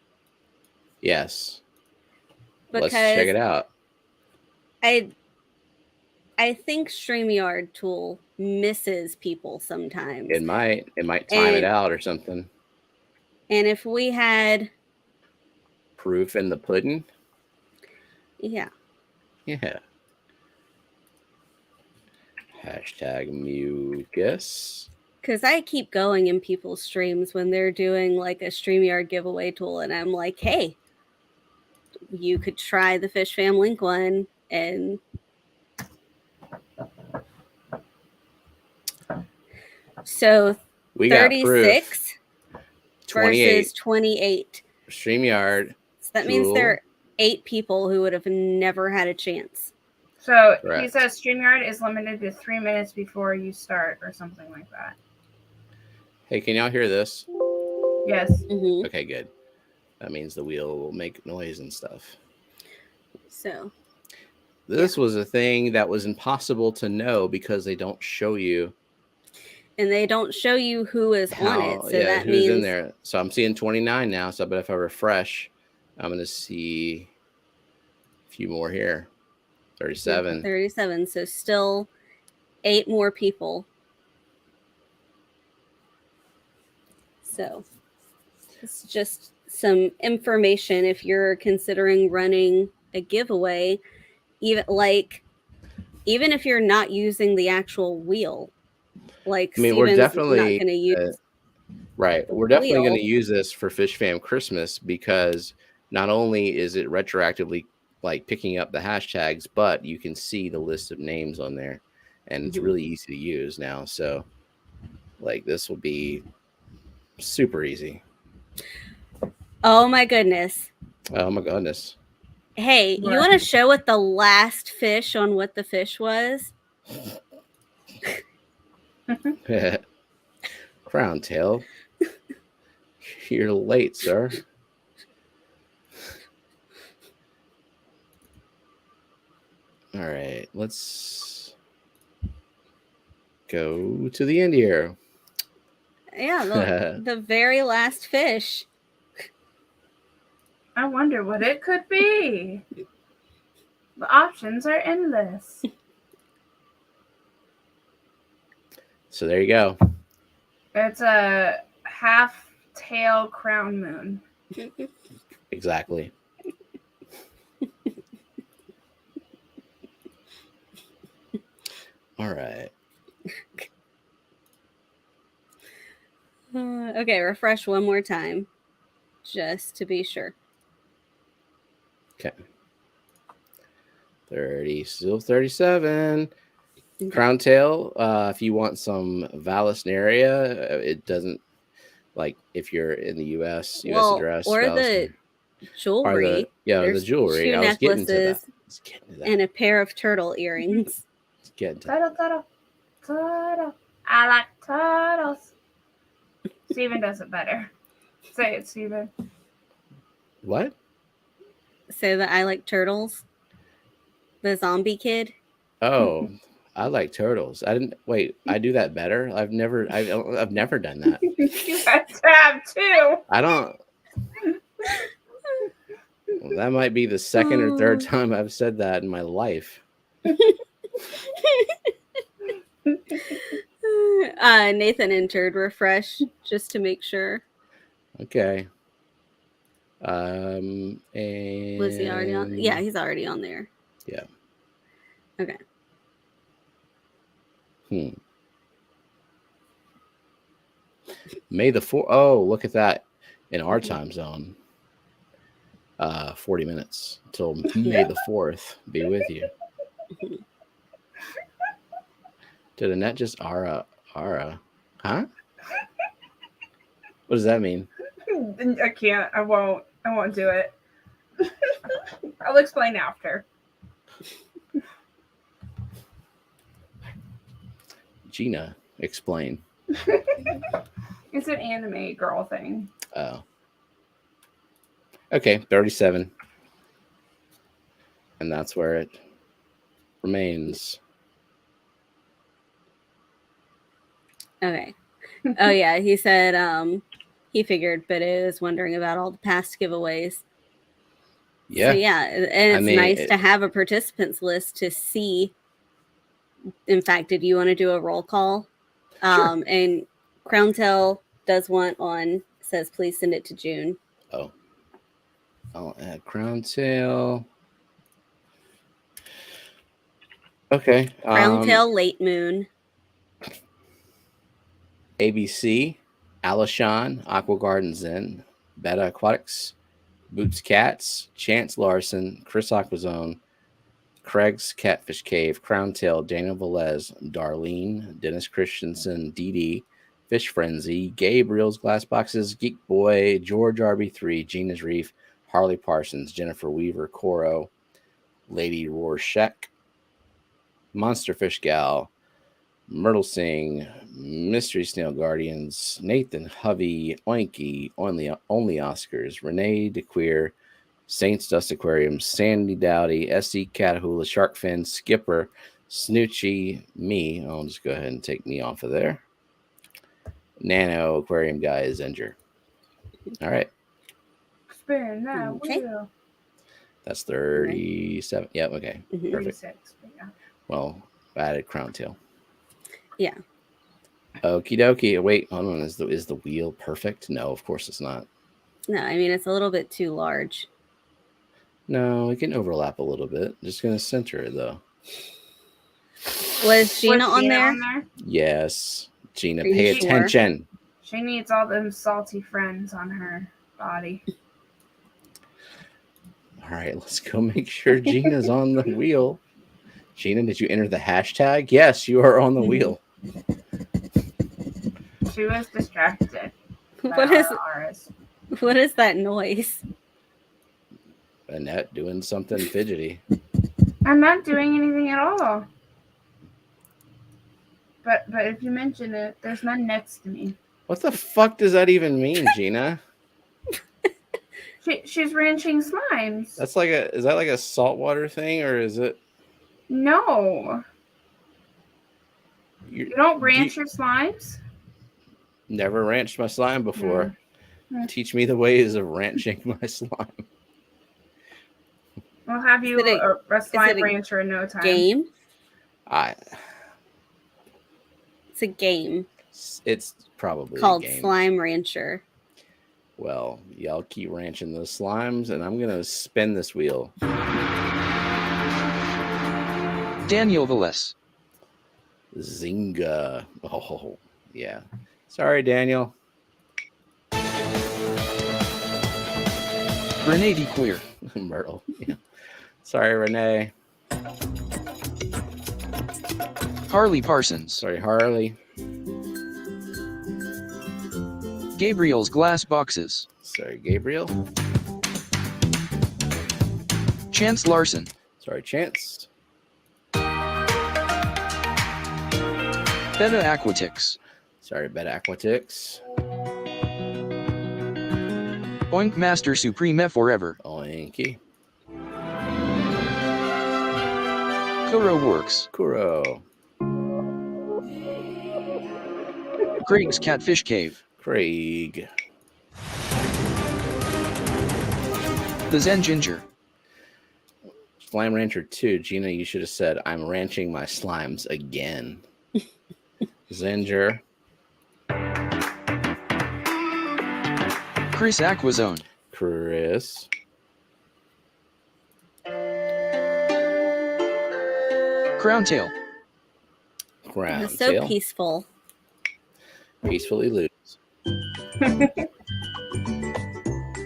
Yes. Let's check Because it out. I think StreamYard tool misses people sometimes. It might time it out or something. And if we had Proof in the pudding. Yeah. Hashtag mucus. Because I keep going in people's streams when they're doing like a StreamYard giveaway tool, and I'm like, hey, you could try the Fish Fam Link one, and so we got 36 28 versus 28. StreamYard. So that means there are 8 people who would have never had a chance. So Correct. He says StreamYard is limited to 3 minutes before you start or something like that. Hey, can y'all hear this? Yes. Mm-hmm. Okay, good. That means the wheel will make noise and stuff. So this was a thing that was impossible to know because they don't show you. And they don't show you who is on it. So that who's means in there. So I'm seeing 29 now. So I bet if I refresh, I'm going to see a few more here. 37. 37. So still 8 more people. So it's just some information if you're considering running a giveaway, even if you're not using the actual wheel. Like I mean, Steven's we're definitely not going to use right. We're definitely going to use this for Fish Fam Christmas because not only is it retroactively like picking up the hashtags, but you can see the list of names on there, and it's really easy to use now. So, like, this will be super easy. Oh my goodness! Oh my goodness! Hey, you want to show what the last fish on what the fish was? Crown tail. You're late, sir. All right, let's go to the end here. Yeah, the very last fish. I wonder what it could be. The options are endless. So there you go. It's a half-tail crown moon. Exactly. All right. Okay, refresh one more time, just to be sure. Okay. 30, still 37. Okay. Crown tail. If you want some Vallisneria, it doesn't, like if you're in the US address. Or the jewelry. The jewelry. 2 necklaces and a pair of turtle earrings. Let's get into turtle. I like turtles. Steven does it better. Say it, Steven. What? Say that I like turtles. The zombie kid. Oh, I like turtles. I do that better. I've never done that. You have to have 2. I don't. Well, that might be the second or third time I've said that in my life. Nathan entered refresh just to make sure. Okay. And was he already on? Yeah, he's already on there. Yeah. Okay. May the 4th. Oh, look at that. In our time zone. 40 minutes till May the 4th be with you. Did Annette just Ara? Huh? What does that mean? I can't. I won't do it. I'll explain after. Gina, explain. It's an anime girl thing. Oh. Okay, 37. And that's where it remains. Okay. Oh yeah, he said he figured, but it was wondering about all the past giveaways. Yeah. So yeah, and it's nice to have a participants list to see. In fact, did you want to do a roll call? Sure. And Crowntail does want on, says please send it to June. Oh. I'll add Crowntail. Okay. Crowntail, Late Moon. ABC, Alishon, Aqua Garden Zen, Beta Aquatics, Boots Cats, Chance Larson, Chris Aquazone, Craig's Catfish Cave, Crowntail, Daniel Velez, Darlene, Dennis Christensen, DD, Fish Frenzy, Gabriel's Glass Boxes, Geek Boy, George RB3, Gina's Reef, Harley Parsons, Jennifer Weaver, Coro, Lady Rorschach, Monster Fish Gal, Myrtle Singh, Mystery Snail Guardians, Nathan Hovey, Oinky, Only Oscars, Renee DeQueer, Saints Dust Aquariums, Sandy Dowdy, SC Catahoula, Sharkfin, Skipper, Snoochie, me. I'll just go ahead and take me off of there. Nano Aquarium Guy, Zenger. All right. Spin that wheel. That's 37. Yep, okay. Mhm. Perfect. 36, but yeah. Well, I added Crowntail. Yeah. Okie dokie. Wait, hold on. Is the wheel perfect? No, of course it's not. No, I mean it's a little bit too large. No, it can overlap a little bit. Just gonna center it though. Was Gina on there? Yes. Gina, Are you pay sure? attention. She needs all them salty friends on her body. All right, let's go make sure Gina's on the wheel. Gina, did you enter the hashtag? Yes, you are on the wheel. She was distracted. What is that noise? Annette doing something fidgety. I'm not doing anything at all. But if you mention it, there's none next to me. What the fuck does that even mean, Gina? She's ranching slimes. That's like is that like a saltwater thing, or is it? No. You don't ranch your slimes? Never ranched my slime before. Mm. Teach me the ways of ranching my slime. We'll have you a slime rancher in no time. Game? It's a game. It's probably called a game. Slime Rancher. Well, y'all keep ranching those slimes, and I'm gonna spin this wheel. Daniel Velez. Zynga. Oh, yeah. Sorry, Daniel. Renee DeQueer. Myrtle. Yeah. Sorry, Renee. Harley Parsons. Sorry, Harley. Gabriel's Glass Boxes. Sorry, Gabriel. Chance Larson. Sorry, Chance. Beta Aquatics. Sorry, Beta Aquatics. Oink Master Supreme Forever. Oinky. Kuro Works. Kuro. Craig's Catfish Cave. Craig. The Zen Ginger. Slime Rancher 2. Gina, you should have said, I'm ranching my slimes again. Zinger. Chris Aquazone. Chris. Crowntail. Crowntail. It's so peaceful. Peacefully lose.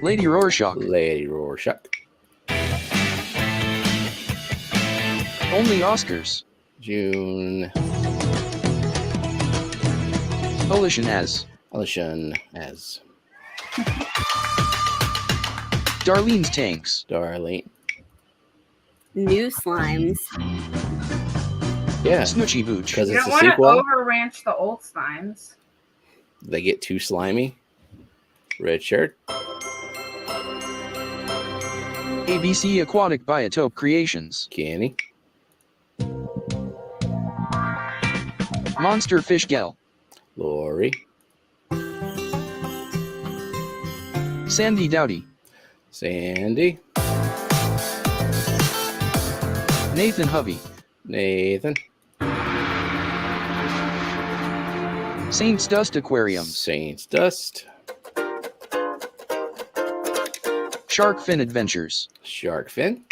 Lady Rorschach. Lady Rorschach. Only Oscars. June. Alishan as. Alishan as. Darlene's Tanks. Darlene. New slimes. Yeah. Snoochie Booch. Because You it's don't a want to sequel. over ranch the old slimes. They get too slimy. Richard. ABC Aquatic Biotope Creations. Kenny. Monster Fish Gel. Lori. Sandy Dowdy. Sandy. Nathan Hovey. Nathan. Saints Dust Aquariums. Saints Dust. Shark Fin Adventures. Shark Fin.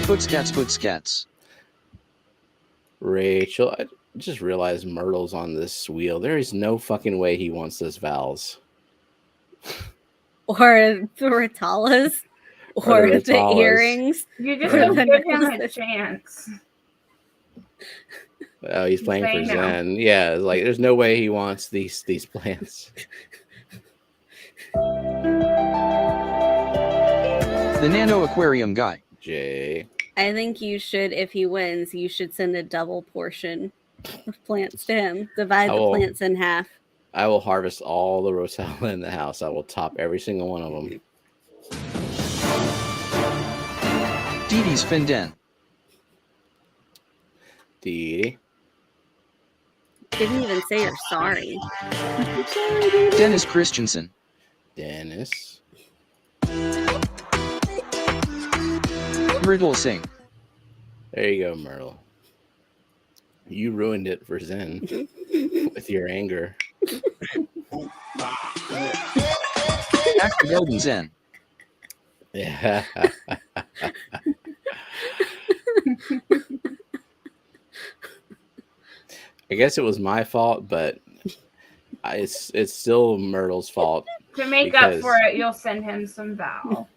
Footscats. Rachel. I just realized Myrtle's on this wheel. There is no fucking way he wants those vowels. Or the Ritalas. Or Or the the Ritalas. earrings. You just Or don't the give him a necklaces. chance. Oh, he's playing for Saying no. Zen. Yeah, it's like there's no way he wants these plants. The Nano Aquarium Guy. Jay. I think you should, if he wins, you should send a double portion of plants to him. Divide I the will. plants in half. I will harvest all the Rosella in the house. I will top every single one of them. Dee Dee's Fin Den. Dee. Didn't even say you're sorry. Dennis Christensen. Dennis. Myrtle Singh. There you go, Myrtle. You ruined it for Zen with your anger. Actor Golden Zen. Yeah. I guess it was my fault, but it's still Myrtle's fault. To make up Because- for it, you'll send him some vowel.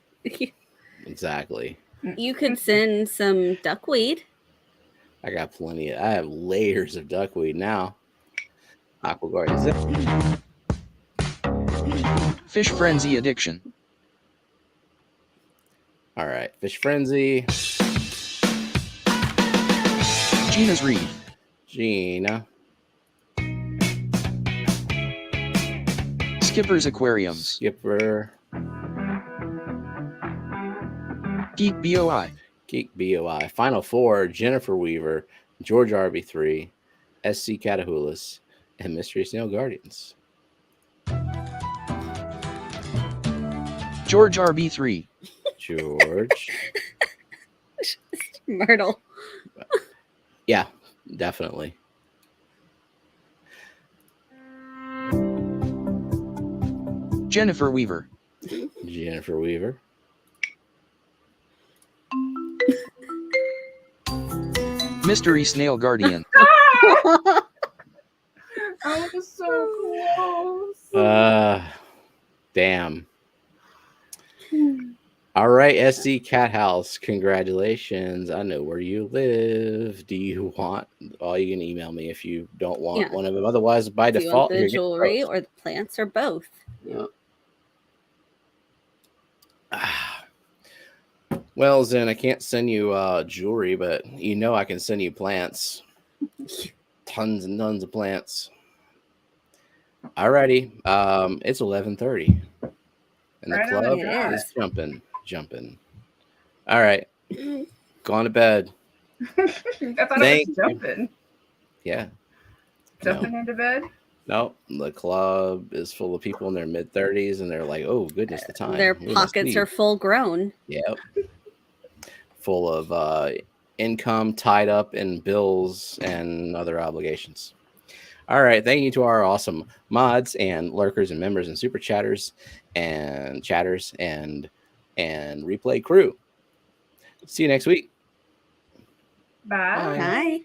Exactly. You could send some duckweed. I got plenty. I have layers of duckweed now. Aqua Garden. Fish Frenzy Addiction. All right. Fish Frenzy. Gina's Reed. Gina. Skipper's Aquariums. Skipper. Geek BOI. Geek BOI. Final Four. Jennifer Weaver. George RB3. SC Catahoulous. And Mystery Snail Guardians. George RB3. George. Myrtle. Yeah, definitely. Jennifer Weaver. Jennifer Weaver. Mystery Snail Guardian. I was so close. Damn. All right, SD Cat House. Congratulations. I know where you live. Do you want? Oh, you can email me if you don't want Yeah. one of them. Otherwise, by Do you default, want you're the getting jewelry both. or the plants or both? Yeah. Well, Zen, I can't send you jewelry, but you know I can send you plants. Tons and tons of plants. Alrighty. It's 11:30. And the Right on, club it is jumping. All right. Go on to bed. I thought Thank it was jumping. Yeah. Jumping into bed. No, the club is full of people in their mid-30s, and they're like, "Oh goodness, the time." Their We must pockets leave." are full grown. Yep. Full of income tied up in bills and other obligations. All right. Thank you to our awesome mods and lurkers and members and super chatters and replay crew. See you next week. Bye. Bye. Bye.